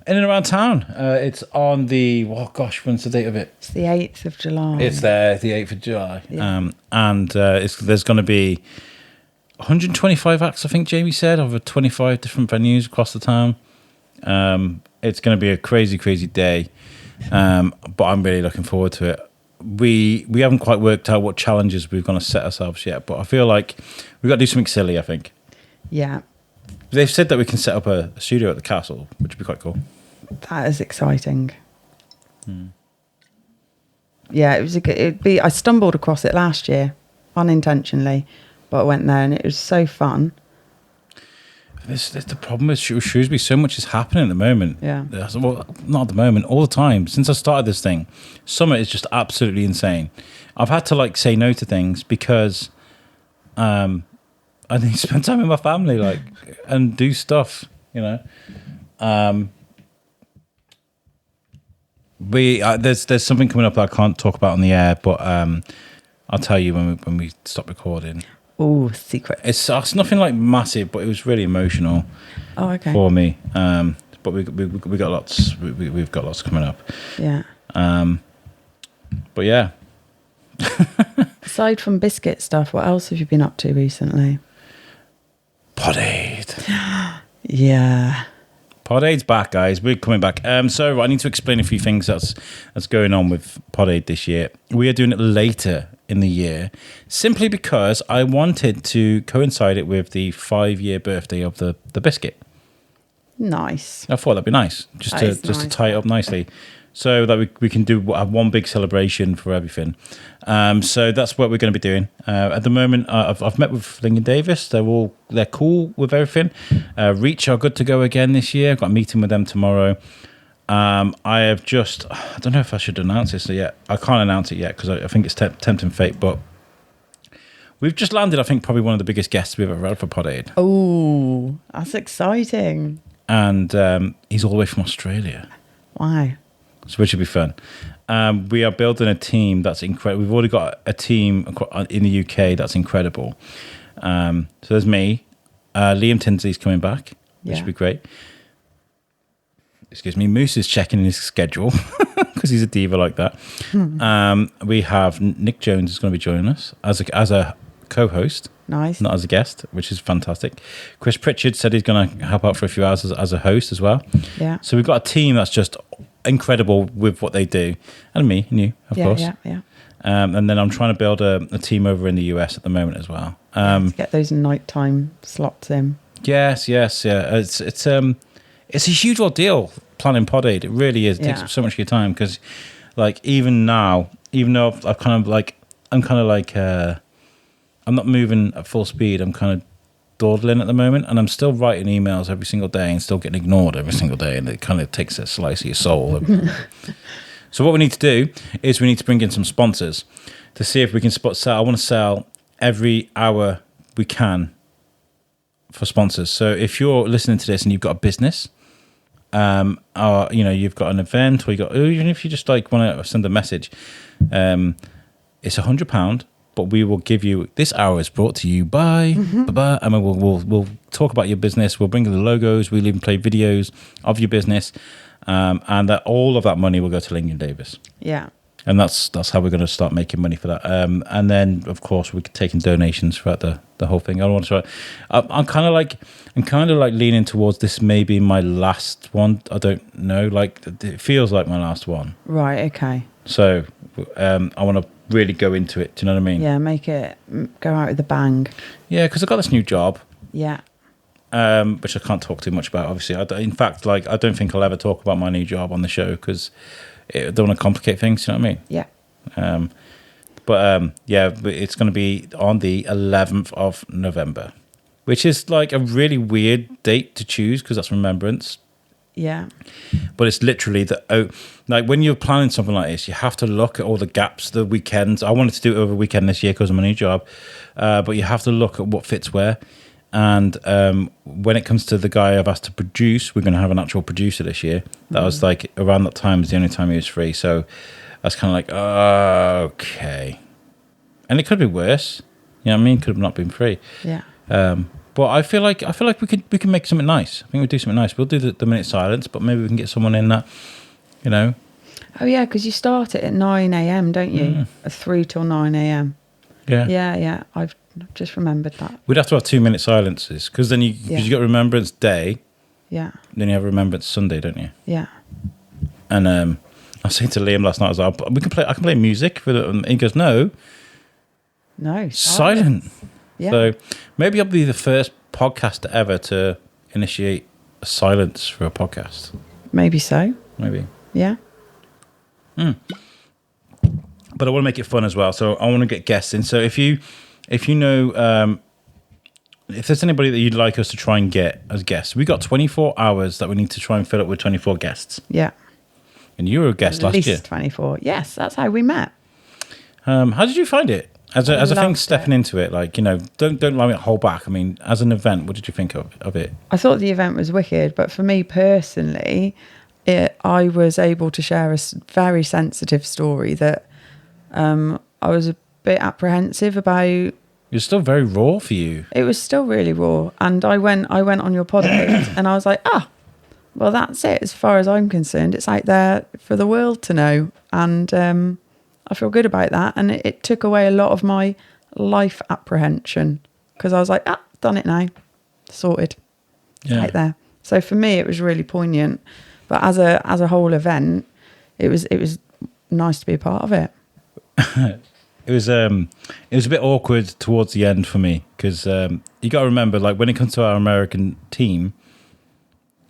in and around town. It's on the, when's the date of it? It's the 8th of July. It's there, the 8th of July. Yeah. There's going to be 125 acts, I think Jamie said, over 25 different venues across the town. It's going to be a crazy, crazy day. But I'm really looking forward to it. We haven't quite worked out what challenges we're going to set ourselves yet, but I feel like we've got to do something silly, I think. Yeah. They've said that we can set up a studio at the castle, which would be quite cool. That is exciting. Yeah, I stumbled across it last year, unintentionally, but I went there and it was so fun. The problem with Shrewsbury, so much is happening at the moment. Yeah. Well, not at the moment, all the time. Since I started this thing, summer is just absolutely insane. I've had to say no to things because I need to spend time with my family, and do stuff, There's something coming up that I can't talk about on the air, but I'll tell you when we stop recording. Oh, secret. It's nothing massive, but it was really emotional. Oh, okay. For me. But we got lots. We've got lots coming up. Yeah. But yeah. Aside from biscuit stuff, what else have you been up to recently? Pod-Aid. Yeah. Pod-Aid's back, guys. We're coming back. So I need to explain a few things that's going on with Pod-Aid this year. We are doing it later in the year, simply because I wanted to coincide it with the 5-year birthday of the biscuit. Nice. I thought that'd be nice, just to tie it up nicely, so that we can have one big celebration for everything. So that's what we're going to be doing. At the moment, I've met with Ling and Davis. They're cool with everything. Reach are good to go again this year. I've got a meeting with them tomorrow. I don't know if I should announce this yet. I can't announce it yet because I think it's tempting fate, but we've just landed, I think, probably one of the biggest guests we've ever had for Pod-Aid. Oh, that's exciting. And he's all the way from Australia. Wow. So which should be fun. We are building a team that's incredible. We've already got a team in the UK that's incredible. So there's me. Liam Tinsley's coming back, which should be great. Moose is checking his schedule because he's a diva like that. We have Nick Jones is going to be joining us as a co-host. Nice. Not as a guest, which is fantastic. Chris Pritchard said he's going to help out for a few hours as a host as well. Yeah. So we've got a team that's just incredible with what they do. And me and you, of course. Yeah. And then I'm trying to build a team over in the US at the moment as well. To get those nighttime slots in. Yes. Yeah. It's a huge ordeal planning Pod Aid. It really is. It takes up so much of your time because, like, even now, even though I'm not moving at full speed. I'm kind of dawdling at the moment, and I'm still writing emails every single day and still getting ignored every single day, and it kind of takes a slice of your soul. So what we need to do is we need to bring in some sponsors to see if we can sell. I want to sell every hour we can for sponsors. So if you're listening to this and you've got a business, or you've got an event, or even if you just like want to send a message, it's £100. But we will give you, this hour is brought to you by, and we'll talk about your business. We'll bring in the logos. We'll even play videos of your business, and that all of that money will go to Lincoln Davis. Yeah, and that's how we're going to start making money for that. And then, of course, we're taking donations throughout the whole thing. I don't want to try. I'm kind of like leaning towards this. Maybe my last one. I don't know. Like it feels like my last one. Right. Okay. So I want to really go into it. Do you know what I mean? Yeah, make it go out with a bang. Yeah, because I got this new job. Yeah. Which I can't talk too much about, obviously. In fact, I don't think I'll ever talk about my new job on the show because I don't want to complicate things. You know what I mean? Yeah. But it's going to be on the 11th of November, which is like a really weird date to choose because that's Remembrance. Yeah. But it's literally like when you're planning something like this, you have to look at all the gaps, the weekends. I wanted to do it over a weekend this year because of my new job, but you have to look at what fits where. And when it comes to the guy I've asked to produce, we're going to have an actual producer this year. That was like around that time was the only time he was free. So I was kind of like, okay. And it could be worse. You know what I mean? Could have not been free. Yeah. But I feel like we can make something nice. I think we'll do something nice. We'll do the minute silence, but maybe we can get someone in that, you know. Oh yeah, because you start it at 9 a.m, don't you? 3 till 9 a.m. Yeah. Yeah. I've just remembered that. We'd have to have 2 minute silences because then you got Remembrance Day. Yeah. Then you have Remembrance Sunday, don't you? Yeah. And I was saying to Liam last night, I was like, I can play music for it. And he goes, no, silent. Yeah. So maybe I'll be the first podcaster ever to initiate a silence for a podcast. Maybe so. Maybe. Yeah. But I want to make it fun as well. So I want to get guests in. So if you know, if there's anybody that you'd like us to try and get as guests, we got 24 hours that we need to try and fill up with 24 guests. Yeah. And you were a guest last year. At least 24. Yes, that's how we met. How did you find it? As a thing, stepping it. into it, like, you know, don't let it hold back. I mean, as an event, what did you think of it? I thought the event was wicked, but for me personally, I was able to share a very sensitive story that I was a bit apprehensive about. It was still very raw for you. It was still really raw, and I went on your podcast, and I was like, well, that's it. As far as I'm concerned, it's out there for the world to know, and I feel good about that, and it took away a lot of my life apprehension because I was like, done it now, sorted, out there. So for me, it was really poignant. But as a whole event, it was nice to be a part of it. It was a bit awkward towards the end for me because you got to remember, like when it comes to our American team,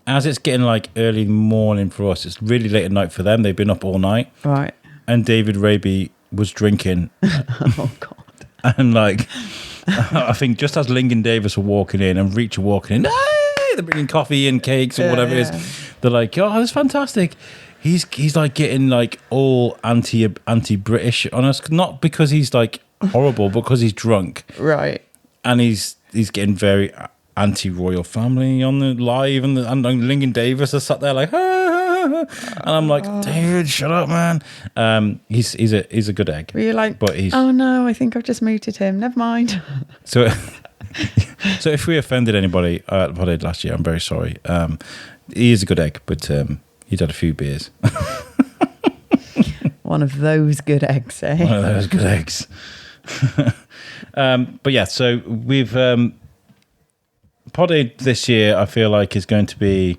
as it's getting like early morning for us, it's really late at night for them. They've been up all night, right? And David Raby was drinking. Oh God! And like, I think just as Ling and Davis were walking in and Reach are walking in, hey, they're bringing coffee and cakes and whatever it is. They're like, oh, that's fantastic. He's like getting like all anti-British on us, not because he's like horrible, but because he's drunk, right? And he's getting very anti-royal family on the live, and Ling and Davis are sat there like, and I'm like, David, shut up, man. He's a good egg. Were you like, but he's, oh no, I think I've just muted him. Never mind. So if we offended anybody at Pod Aid last year, I'm very sorry. He is a good egg, but You'd had a few beers. One of those good eggs, eh? One of those good eggs. But yeah, so we've Pod Aid this year. I feel like it's going to be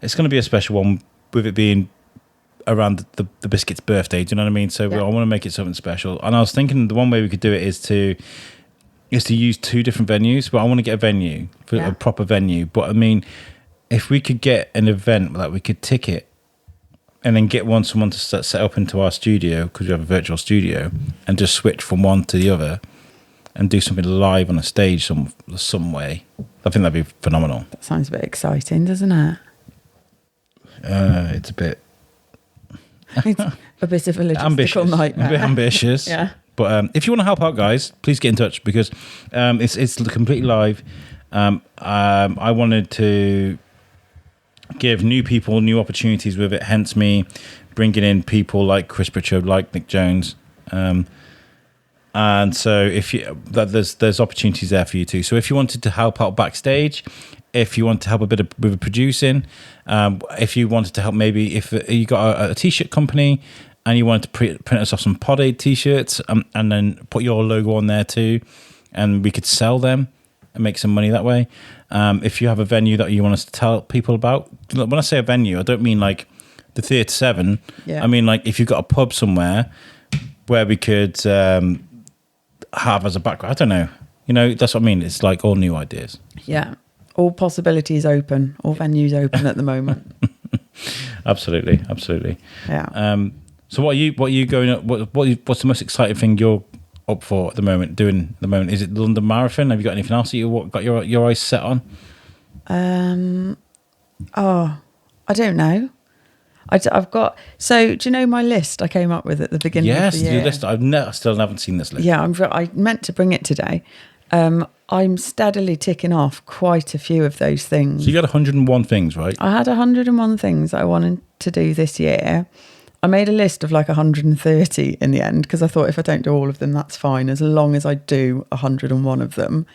a special one, with it being around the biscuit's birthday. Do you know what I mean? So I want to make it something special. And I was thinking the one way we could do it is to use two different venues. But I want to get a venue, a proper venue. But I mean, if we could get an event that we could ticket and then get someone to set up into our studio, because we have a virtual studio, and just switch from one to the other and do something live on a stage some way, I think that'd be phenomenal. That sounds a bit exciting, doesn't it? It's a bit... It's a bit of a logistical nightmare. A bit ambitious. Yeah. But if you want to help out, guys, please get in touch, because it's completely live. I wanted to give new people new opportunities with it, hence me bringing in people like Chris Pritchard, like Nick Jones. And so there's opportunities there for you too. So if you wanted to help out backstage, if you want to help with the producing, if you wanted to help, maybe if you got a t-shirt company and you wanted to print us off some Pod Aid t-shirts, and then put your logo on there too, and we could sell them and make some money that way. If you have a venue that you want us to tell people about, when I say a venue, I don't mean like the Theatre 7. Yeah. I mean like if you've got a pub somewhere where we could have as a background. I don't know. You know, that's what I mean. It's like all new ideas. Yeah. All possibilities open, all venues open at the moment. Absolutely. Yeah. So what are you going up? What's the most exciting thing you're up for at the moment? Doing at the moment? Is it the London Marathon? Have you got anything else that you got your eyes set on? I don't know. I've got. So do you know my list I came up with at the beginning of the year? Yes, your list. I still haven't seen this list. Yeah, I meant to bring it today. I'm steadily ticking off quite a few of those things. So you got 101 things, right? I had 101 things I wanted to do this year. I made a list of like 130 in the end, because I thought if I don't do all of them, that's fine, as long as I do 101 of them.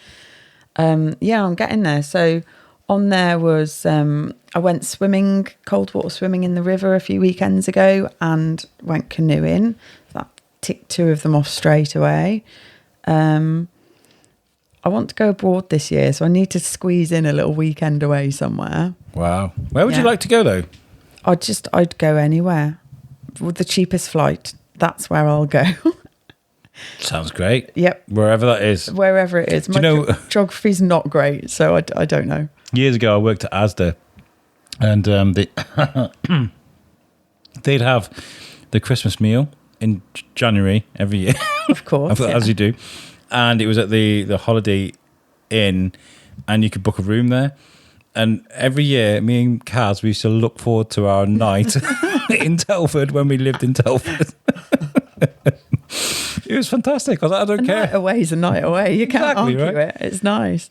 Yeah, I'm getting there. So on there was, I went swimming, cold water swimming in the river a few weekends ago, and went canoeing. That ticked 2 of them off straight away. I want to go abroad this year, so I need to squeeze in a little weekend away somewhere. Wow. Where would you like to go though? I'd go anywhere. With the cheapest flight, that's where I'll go. Sounds great. Yep. Wherever that is. Wherever it is. My geography's not great, so I don't know. Years ago, I worked at Asda, and they'd have the Christmas meal in January every year. Of course. As you do. And it was at the Holiday Inn, and you could book a room there. And every year, me and Kaz, we used to look forward to our night in Telford when we lived in Telford. It was fantastic. I was like, I don't care. A night away is a night away. You can't argue it. It's nice.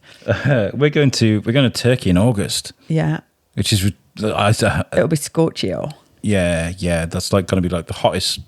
We're going to Turkey in August. Yeah. Which is... It'll be scorchio. Yeah. That's like going to be like the hottest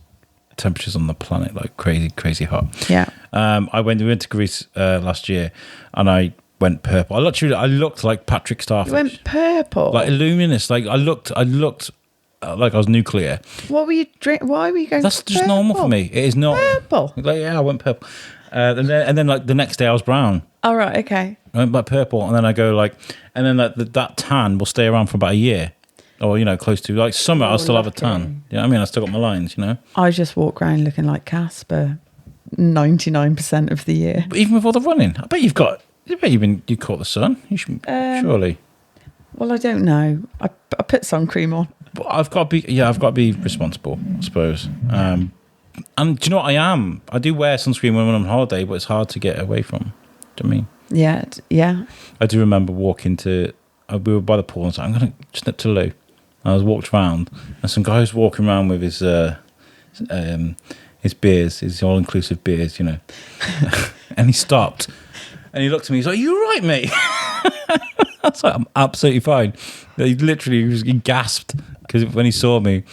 temperatures on the planet, like crazy hot. Yeah. We went to Greece last year, and I went purple. I looked like Patrick Starfish. You went purple? Like luminous. Like I looked like I was nuclear. What were you drinking? Why were you going That's purple? just normal for me. It is not. Purple? Like, yeah, I went purple. And then like the next day I was brown. All right, okay. I went like purple, and then I go like, and then like that tan will stay around for about a year. Or, close to, like, summer, I'll still have a tan. You know what I mean? I still got my lines, I just walk around looking like Casper 99% of the year. But even with all the running, I bet you caught the sun. You should, surely. Well, I don't know. I put sun cream on. But I've got to be responsible, I suppose. And do you know what I am? I do wear sunscreen when I'm on holiday, but it's hard to get away from. Do you know what I mean? Yeah. I do remember walking we were by the pool, and I was like, I'm going to snip to the loo. I was walked around, and some guy was walking around with his beers, his all-inclusive beers, and he stopped, and he looked at me. He's like, "You all right, mate?" I was like, "I'm absolutely fine." He gasped because when he saw me,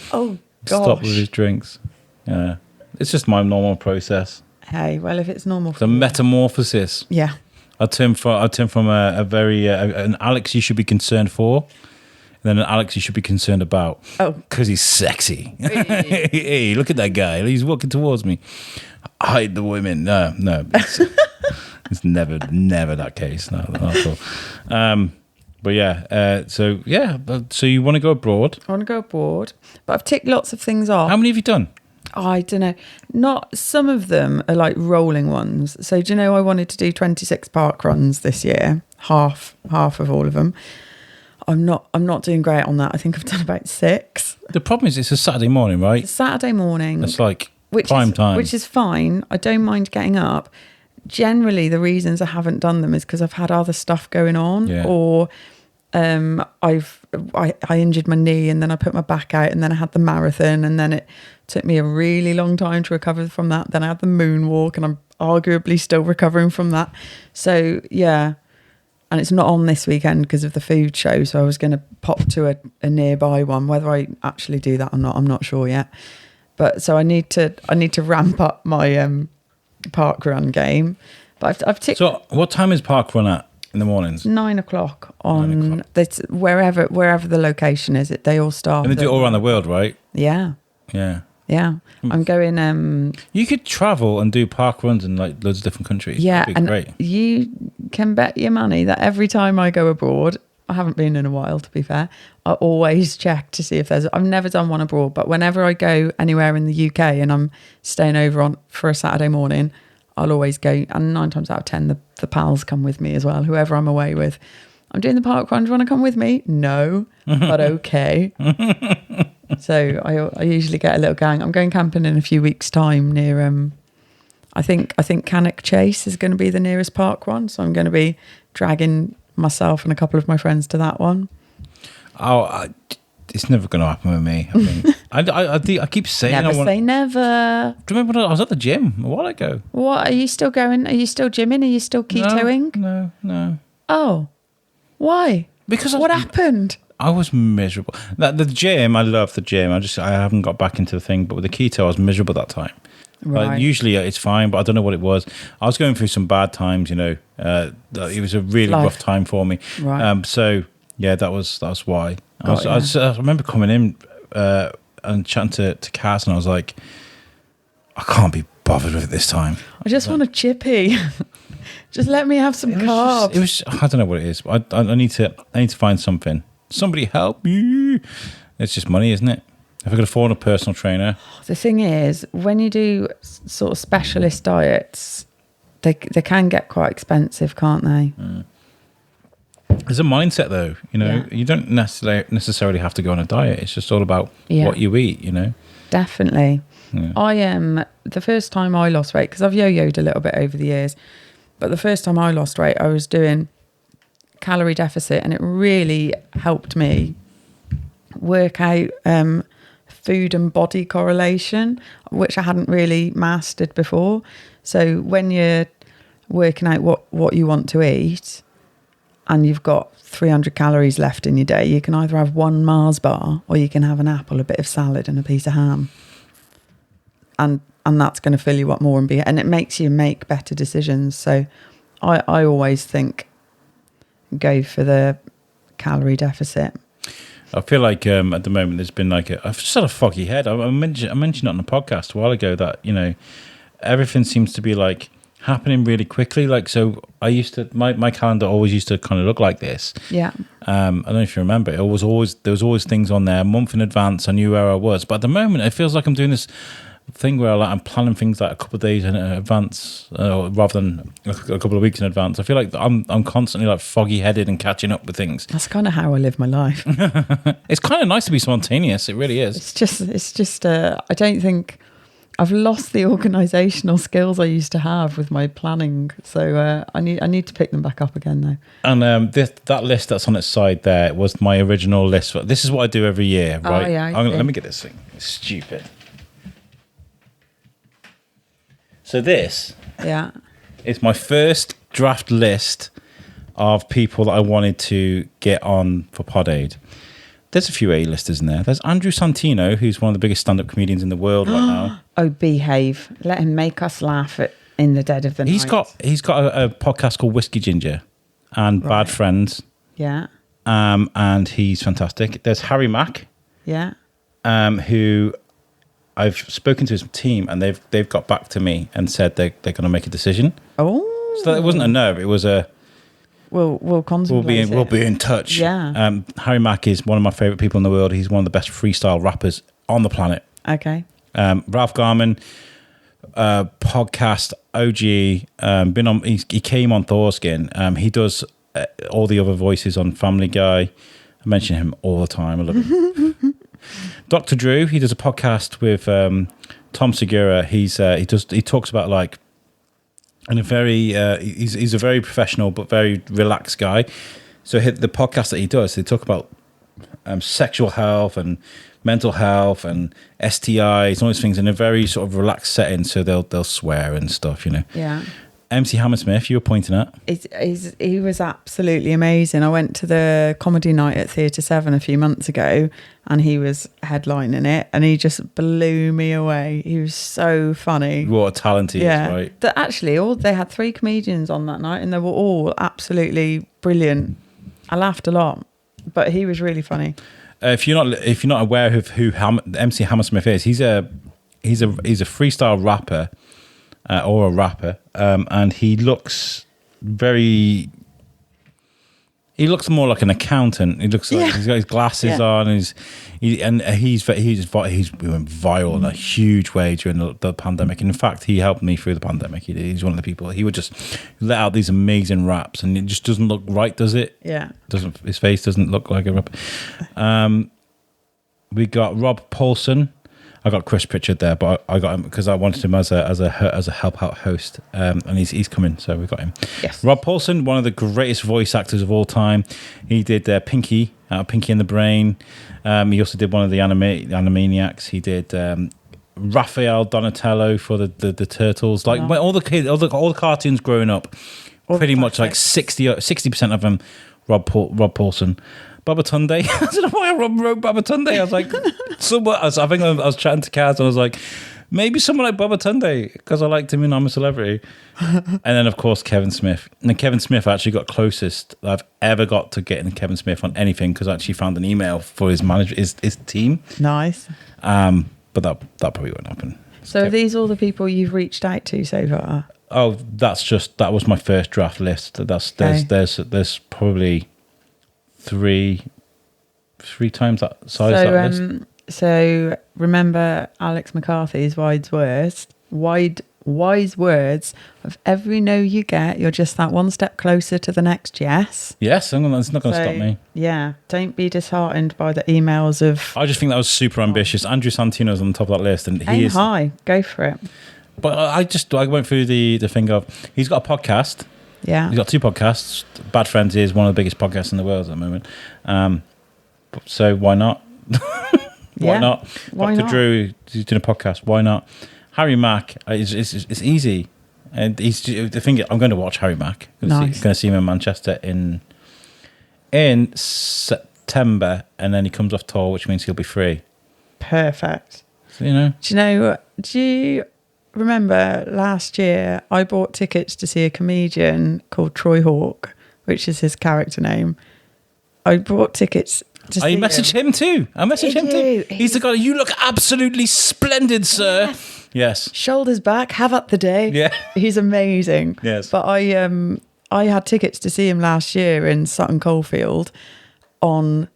stopped with his drinks. Yeah, it's just my normal process. Hey, well, if it's normal, It's a metamorphosis. Yeah. I turned from a very an Alex you should be concerned for then Alex, you should be concerned about. Oh. Because he's sexy. Hey, look at that guy. He's walking towards me. Hide the women. No. It's never that case. No, not at all. But yeah, so you want to go abroad? I want to go abroad, but I've ticked lots of things off. How many have you done? I don't know. Not some of them are like rolling ones. So do you know I wanted to do 26 park runs this year, half of all of them. I'm not doing great on that. I think I've done about 6. The problem is it's a Saturday morning, right? It's Saturday morning. It's like prime time. Which is fine. I don't mind getting up. Generally, the reasons I haven't done them is because I've had other stuff going on, or I injured my knee and then I put my back out, and then I had the marathon, and then it took me a really long time to recover from that. Then I had the moonwalk, and I'm arguably still recovering from that. So yeah, and it's not on this weekend because of the food show. So I was going to pop to a nearby one. Whether I actually do that or not, I'm not sure yet. But so I need to ramp up my park run game. But I've ticked. So what time is park run at in the mornings? 9 o'clock on wherever the location is. They all start. And they do it all around the world, right? Yeah. I'm going. You could travel and do park runs in like loads of different countries. Yeah, that'd be great. You can bet your money that every time I go abroad, I haven't been in a while, to be fair, I always check to see if I've never done one abroad, but whenever I go anywhere in the UK and I'm staying over for a Saturday morning, I'll always go, and 9 times out of 10 the pals come with me as well, whoever I'm away with. I'm doing the park run, do you want to come with me? No, but okay. So I usually get a little gang. I'm going camping in a few weeks' time near I think Cannock Chase is going to be the nearest park run, so I'm going to be dragging myself and a couple of my friends to that one. It's never going to happen with me. I think I keep saying never say never. Do you remember when I was at the gym a while ago? What, are you still going? Are you still gymming? Are you still ketoing? No. Oh, why? Because what happened? I was miserable. The gym, I love the gym. I haven't got back into the thing, but with the keto, I was miserable that time. Right. Like, usually it's fine, but I don't know what it was. I was going through some bad times, you know. It was a really rough time for me. Right. So yeah, that was why. I remember coming in and chatting to Kaz, and I was like, I can't be bothered with it this time. I just want a chippy. Just let me have some carbs. It was. I don't know what it is. But I need to find something. Somebody help me. It's just money, isn't it? If I could afford a personal trainer. The thing is, when you do sort of specialist diets, they can get quite expensive, can't they? Mm. There's a mindset, though. You know, you don't necessarily have to go on a diet. It's just all about what you eat. You know. Definitely. Yeah. I am the first time I lost weight, because I've yo-yoed a little bit over the years, but the first time I lost weight, I was doing calorie deficit, and it really helped me work out food and body correlation, which I hadn't really mastered before. So when you're working out what you want to eat and you've got 300 calories left in your day, you can either have one Mars bar or you can have an apple, a bit of salad and a piece of ham. And that's going to fill you up more and it makes you make better decisions. So I always think go for the calorie deficit. I feel like at the moment there's been like I've just had a foggy head. I mentioned it on the podcast a while ago that, you know, everything seems to be like happening really quickly. Like, so I used to, my calendar always used to kind of look like this. Yeah. I don't know if you remember, there was always things on there a month in advance. I knew where I was, but at the moment it feels like I'm doing this thing where I'm planning things like a couple of days in advance rather than a couple of weeks in advance. I feel like I'm constantly like foggy headed and catching up with things. That's kind of how I live my life. It's kind of nice to be spontaneous. It really is. It's just I don't think I've lost the organisational skills I used to have with my planning. So I need to pick them back up again though. And that list that's on its side there was my original list. This is what I do every year, right? Oh, yeah, let me get this thing. It's stupid. So this is my first draft list of people that I wanted to get on for Pod Aid. There's a few A-listers in there. There's Andrew Santino, who's one of the biggest stand-up comedians in the world right now. Oh, behave. Let him make us laugh in the dead of the night. He's got a podcast called Whiskey Ginger and Bad Friends. Yeah. and he's fantastic. There's Harry Mack, Yeah. who I've spoken to his team, and they've got back to me and said they're going to make a decision. Oh. So it wasn't a no, it was a We'll contemplate we'll be in touch. Yeah. Harry Mack is one of my favorite people in the world. He's one of the best freestyle rappers on the planet. Okay. Ralph Garman, podcast OG, been on. He came on Thorskin. He does all the other voices on Family Guy. I mention him all the time. I love him. Dr. Drew. He does a podcast with Tom Segura. He talks about like in a very he's a very professional but very relaxed guy. So the podcast that he does, they talk about sexual health and mental health and STIs and all these things in a very sort of relaxed setting. So they'll swear and stuff, you know. Yeah. MC Hammersmith, you were pointing at. He was absolutely amazing. I went to the comedy night at Theatre 7 a few months ago, and he was headlining it, and he just blew me away. He was so funny. What a talent he is, right? Actually, they had 3 comedians on that night, and they were all absolutely brilliant. I laughed a lot, but he was really funny. If you're not aware of who MC Hammersmith is, he's a freestyle rapper. Or a rapper, and he looks more like an accountant. He looks like he's got his glasses on, and he went viral in a huge way during the pandemic. And in fact, he helped me through the pandemic. He's one of the people. He would just let out these amazing raps, and it just doesn't look right, does it? Yeah, his face doesn't look like a rapper. We got Rob Paulson. I got Chris Pritchard there, but I got him because I wanted him as a help out host, and he's coming, so we got him. Yes. Rob Paulson, one of the greatest voice actors of all time. He did Pinky in the Brain. He also did one of the Animaniacs. He did Raphael Donatello for the Turtles. Like when all the kids, all the cartoons growing up, pretty much like 60% of them. Rob Paulson. Babatunde. I don't know why I wrote Babatunde. I was like, I think I was chatting to Kaz and I was like, maybe someone like Babatunde because I liked him in I'm a Celebrity. And then, of course, Kevin Smith. And Kevin Smith actually got closest I've ever got to getting Kevin Smith on anything because I actually found an email for his manager, his team. Nice. But that probably won't happen. So are these all the people you've reached out to so far? Oh, that was my first draft list. There's probably three times that size that list. So remember Alex McCarthy's wise words of every no you get, you're just that one step closer to the next yes. Yes, it's not going to stop me. Yeah, don't be disheartened by the emails of... I just think that was super ambitious. Andrew Santino's on the top of that list, and he is high. Go for it. But I went through the thing of he's got a podcast. Yeah, he's got 2 podcasts. Bad Friends is one of the biggest podcasts in the world at the moment. So why not? Why not? Dr. Drew, he's doing a podcast. Why not? Harry Mack, it's easy. And the thing I'm going to watch Harry Mack. I'm going to see him in Manchester in September, and then he comes off tour, which means he'll be free. Perfect. So, do you remember last year I bought tickets to see a comedian called Troy Hawk, which is his character name. I bought tickets to see him. I messaged him too. He's the guy. You look absolutely splendid, sir. Yes. Shoulders back, have at the day. Yeah. He's amazing. Yes. But I had tickets to see him last year in Sutton Coldfield on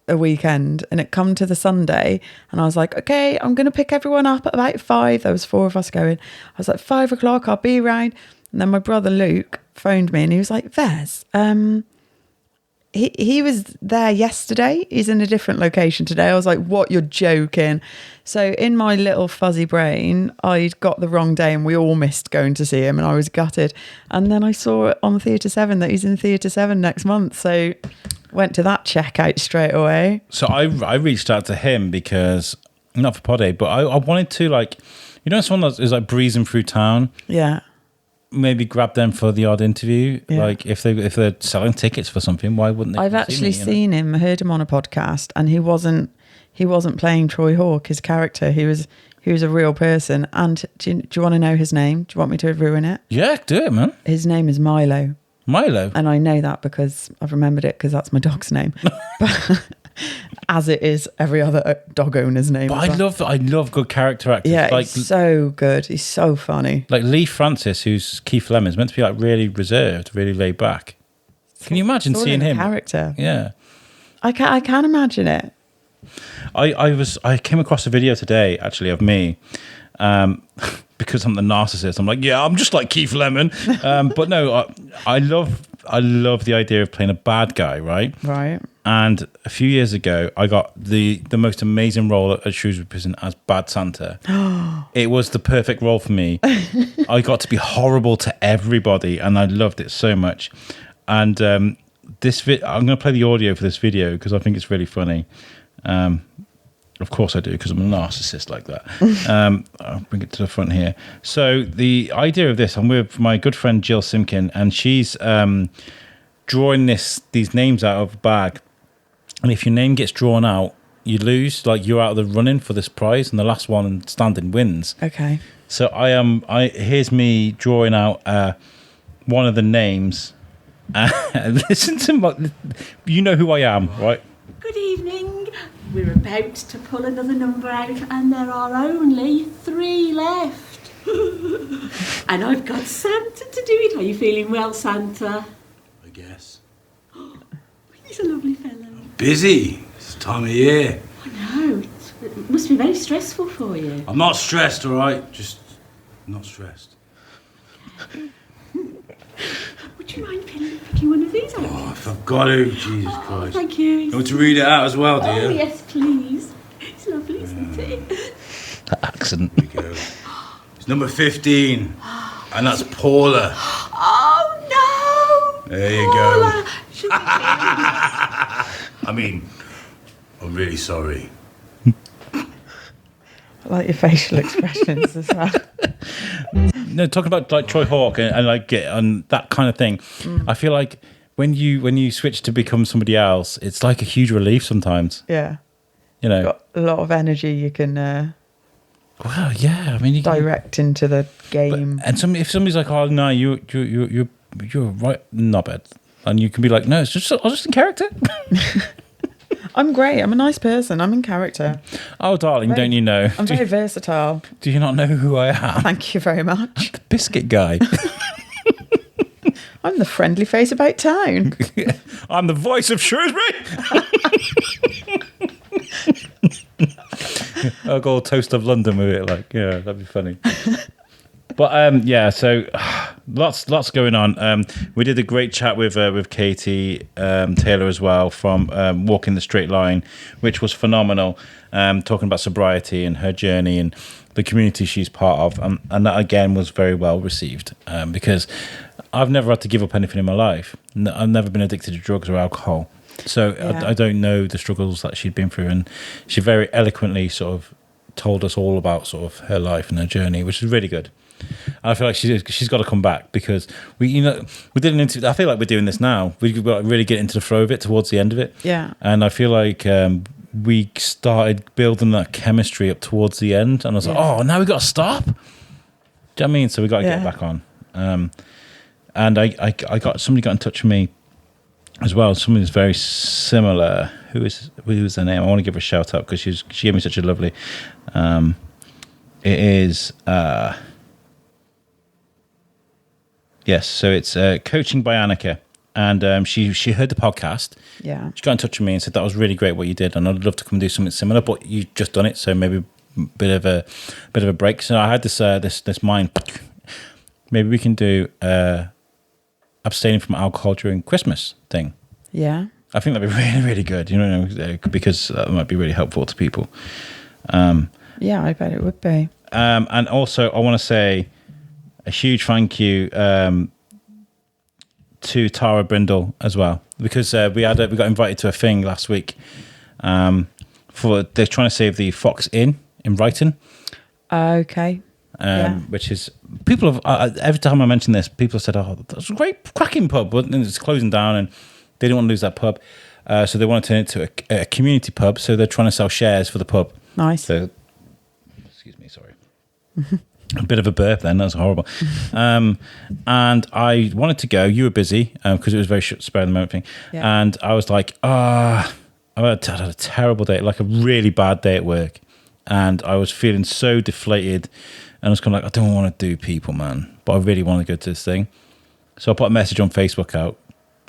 a weekend, and it come to the Sunday, and I was like, okay, I'm going to pick everyone up at about 5. There was 4 of us going. I was like, 5 o'clock, I'll be around. And then my brother Luke phoned me, and he was like, Vez, he was there yesterday. He's in a different location today. I was like, what? You're joking. So in my little fuzzy brain, I'd got the wrong day and we all missed going to see him, and I was gutted. And then I saw it on Theatre 7 that he's in Theatre 7 next month. So went to that checkout straight away. So I reached out to him because, not for Podday, but I wanted to someone that is like breezing through town. Yeah. Maybe grab them for the odd interview. Yeah. Like if they're selling tickets for something, why wouldn't they? I've actually seen him, heard him on a podcast, and he wasn't playing Troy Hawk, his character. He was a real person. And do you want to know his name? Do you want me to ruin it? Yeah, do it, man. His name is Milo. Milo. And I know that because I've remembered it because that's my dog's name. But as it is every other dog owner's name. But I love good character actors. Yeah, like, he's so good. He's so funny. Like Lee Francis, who's Keith Lemon, is meant to be like really reserved, really laid back. Can you imagine Sort of seeing him? Character. Yeah. I can imagine it. I came across a video today actually of me, because I'm the narcissist. I'm like, yeah, I'm just like Keith Lemon. But no, I love the idea of playing a bad guy, right? Right. And a few years ago, I got the most amazing role at Shrewsbury Prison as Bad Santa. It was the perfect role for me. I got to be horrible to everybody, and I loved it so much. And I'm going to play the audio for this video because I think it's really funny. Of course I do, because I'm a narcissist like that. I'll bring it to the front here. So the idea of this, I'm with my good friend Jill Simkin, and she's drawing these names out of a bag. And if your name gets drawn out, you lose. Like, you're out of the running for this prize, and the last one standing wins. Okay. So here's me drawing out one of the names. Listen to you know who I am, right? Good evening. We're about to pull another number out, and there are only 3 left. And I've got Santa to do it. Are you feeling well, Santa? I guess. He's a lovely fellow. Busy this time of year. I know. It must be very stressful for you. I'm not stressed, all right? Just not stressed. Would you mind picking one of these out? Oh, if I've got to, Jesus Christ. Thank you. You want to read it out as well, do you? Oh, yes, please. It's lovely, isn't it? That accent. Here we go. It's number 15, and that's Paula. Oh, no! There you Paula. go. I mean, I'm really sorry. I like your facial expressions as well. No, talking about like Troy Hawke and like and that kind of thing. I feel like when you switch to become somebody else, it's like a huge relief sometimes. Yeah. You know, Got a lot of energy you can well, yeah. I mean, you direct into the game. And if somebody's like, "Oh no, you're right knobhead," and you can be like, "No, I was just in character." I'm great. I'm a nice person. I'm in character. Oh, darling, don't you know? I'm very versatile. Do you not know who I am? Thank you very much. The biscuit guy. I'm the friendly face about town. I'm the voice of Shrewsbury. I'll go Toast of London with it. Like, yeah, that'd be funny. But yeah, so lots going on. We did a great chat with Katie Taylor as well from Walking the Straight Line, which was phenomenal. Talking about sobriety and her journey and the community she's part of, and that again was very well received because I've never had to give up anything in my life. I've never been addicted to drugs or alcohol, so I don't know the struggles that she'd been through, and she very eloquently sort of told us all about sort of her life and her journey, which is really good. And I feel like she's got to come back because we did an interview. I feel like we're doing this now. We've got to really get into the flow of it towards the end of it. Yeah. And I feel like we started building that chemistry up towards the end, and I was like, oh, now we got to stop. Do you know what I mean? So we got to get back on. And I got somebody got in touch with me as well. Somebody who's very similar. Who is their name? I want to give her a shout out because she gave me such a lovely. It is. Yes, so it's Coaching by Annika, and she heard the podcast. Yeah, she got in touch with me and said that was really great what you did, and I'd love to come and do something similar. But you've just done it, so maybe a bit of a break. So I had this mind. Maybe we can do abstaining from alcohol during Christmas thing. Yeah, I think that'd be really, really good. You know, because that might be really helpful to people. Yeah, I bet it would be. And also, I want to say a huge thank you to Tara Brindle as well, because we got invited to a thing last week. They're trying to save the Fox Inn in Ryton. Okay. Which is people have every time I mention this, people have said, "Oh, that's a great cracking pub," but it's closing down, and they didn't want to lose that pub, so they want to turn it into a community pub. So they're trying to sell shares for the pub. Nice. So, excuse me, sorry. A bit of a burp then, that's horrible. And I wanted to go. You were busy because it was very spur of the moment thing. Yeah. And I was like, I had a terrible day, like a really bad day at work. And I was feeling so deflated. And I was kind of like, I don't want to do people, man. But I really want to go to this thing. So I put a message on Facebook out.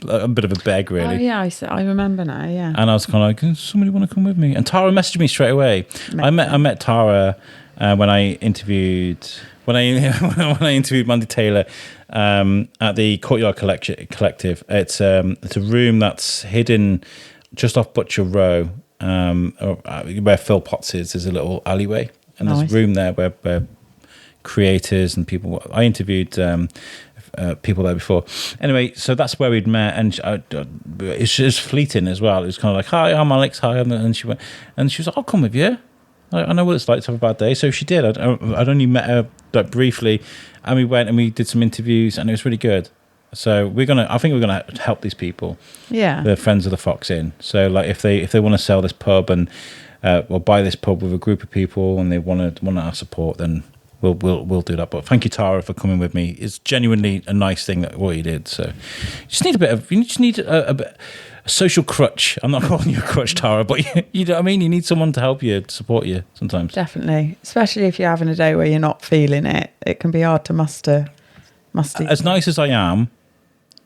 A bit of a beg, really. Oh, yeah, I remember now, yeah. And I was kind of like, does somebody want to come with me? And Tara messaged me straight away. I met Tara when I interviewed Mandy Taylor at the Courtyard Collective. It's a room that's hidden just off Butcher Row, where Phil Potts is. There's a little alleyway, and there's a room there where creators and people. I interviewed people there before. Anyway, so that's where we'd met, and it's just fleeting as well. It was kind of like, "Hi, I'm Alex." Hi, and she went, and she was like, "I'll come with you. I know what it's like to have a bad day." So she did. I'd only met her like briefly, and we went and we did some interviews, and it was really good. So I think we're gonna help these people. Yeah, the Friends of the Fox Inn. So like if they want to sell this pub and or buy this pub with a group of people, and they want our support, then we'll do that. But thank you, Tara, for coming with me. It's genuinely a nice thing that what you did. So you just need a social crutch. I'm not calling you a crutch, Tara, but you know what I mean? You need someone to help you, to support you sometimes. Definitely. Especially if you're having a day where you're not feeling it. It can be hard to muster. As nice as I am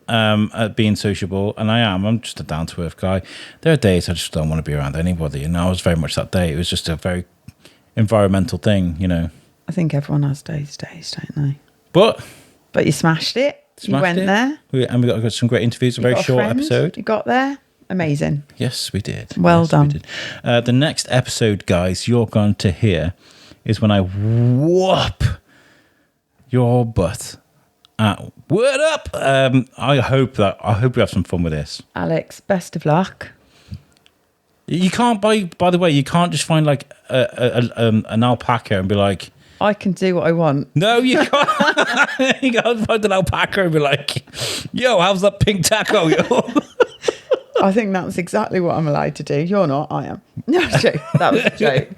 at being sociable, and I'm just a down-to-earth guy, there are days I just don't want to be around anybody, and I was very much that day. It was just a very environmental thing, you know. I think everyone has days, don't they? But you smashed it. You went there. And we got some great interviews, a very short episode. You got there. Amazing. Yes, we did. Well done. We did. The next episode, guys, you're going to hear is when I whoop your butt. Word up! I hope we have some fun with this. Alex, best of luck. You can't by the way, you can't just find like an alpaca and be like, I can do what I want. No, you can't. You can't find an alpaca and be like, yo, how's that pink taco? Yo? I think that's exactly what I'm allowed to do. You're not, I am. No, joke. That was a joke.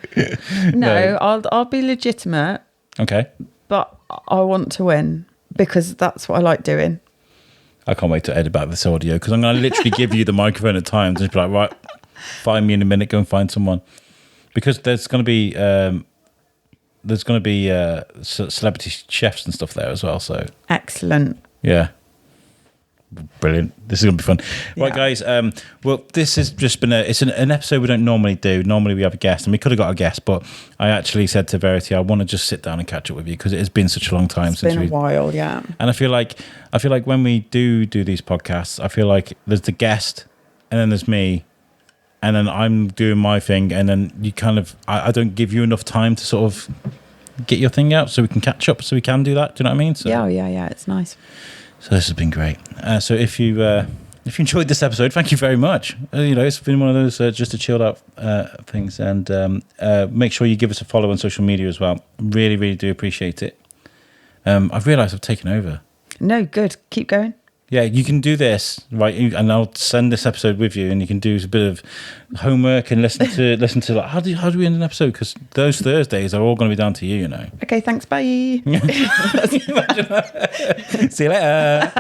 No, I'll be legitimate. Okay. But I want to win because that's what I like doing. I can't wait to edit back this audio because I'm going to literally give you the microphone at times and just be like, right, find me in a minute, go and find someone. Because there's going to be celebrity chefs and stuff there as well. So excellent. Yeah. Brilliant. This is going to be fun. Yeah. Right, guys. Well, this has just been an episode we don't normally do. Normally we have a guest, and we could have got a guest, but I actually said to Verity, I want to just sit down and catch up with you because it has been such a long time since a while, yeah. And I feel like when we do these podcasts, I feel like there's the guest, and then there's me, and then I'm doing my thing, and then you kind of I don't give you enough time to sort of get your thing out so we can catch up, so we can do that. Do you know what I mean? So, yeah. It's nice. So this has been great. So if you enjoyed this episode, thank you very much. It's been one of those just a chilled out things, and make sure you give us a follow on social media as well. Really, really do appreciate it. I've realised I've taken over. No, good. Keep going. Yeah, you can do this, right? And I'll send this episode with you, and you can do a bit of homework and listen to like how do we end an episode? Because those Thursdays are all going to be down to you, you know. Okay, thanks. Bye. See you later.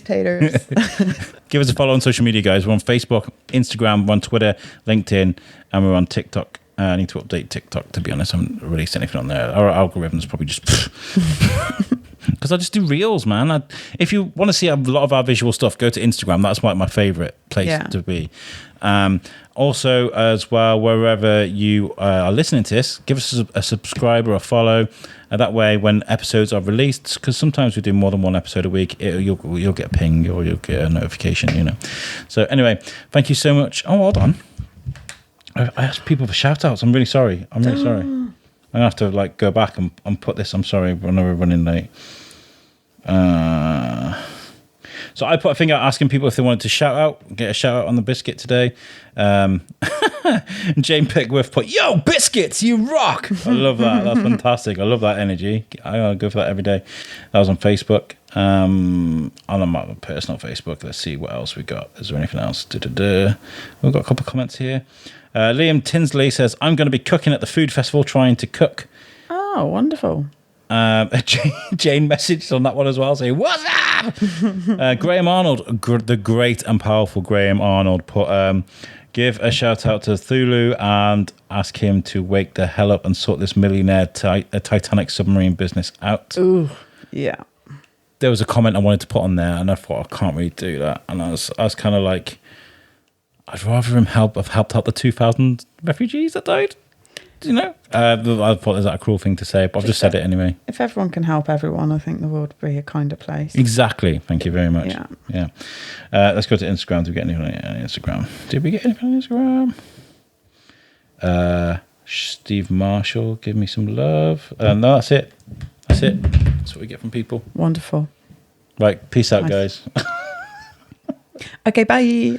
Taters. Give us a follow on social media, guys. We're on Facebook, Instagram, we're on Twitter, LinkedIn, and we're on TikTok. I need to update TikTok, to be honest. I haven't released anything on there. Our algorithm's probably just... Because I just do reels, man. If you want to see a lot of our visual stuff, go to Instagram. That's my favourite place to be. Also, as well, wherever you are listening to this, give us a subscribe or a follow. That way, when episodes are released, because sometimes we do more than one episode a week, you'll get a ping or you'll get a notification, you know. So anyway, thank you so much. Oh, hold on. I asked people for shout-outs. I'm really sorry. I'm going to have to go back and put this. I'm sorry. I know we're running late. So I put a thing out asking people if they wanted to get a shout out on the biscuit today. Jane Pickworth put, "Yo, biscuits, you rock!" I love that. That's fantastic. I love that energy. I go for that every day. That was on Facebook. On my personal Facebook. Let's see what else we got. Is there anything else? We've got a couple of comments here. Liam Tinsley says, "I'm going to be cooking at the food festival, trying to cook Oh, wonderful. Jane messaged on that one as well, saying, "What's up?" Graham Arnold, the great and powerful Graham Arnold, put, give a shout out to Thulu and ask him to wake the hell up and sort this millionaire Titanic submarine business out. Ooh, yeah. There was a comment I wanted to put on there, and I thought I can't really do that. And I was kind of like, I'd rather him have helped out the 2,000 refugees that died. You know, I thought is that a cruel thing to say, but I've just said it anyway. If everyone can help everyone, I think the world would be a kinder place. Exactly. Thank you very much. Yeah. Let's go to Instagram. Did we get anything on Instagram? Did we get anything on Instagram? Steve Marshall, give me some love. No, that's it. That's it. That's what we get from people. Wonderful. Right. Peace out, guys. Okay, bye.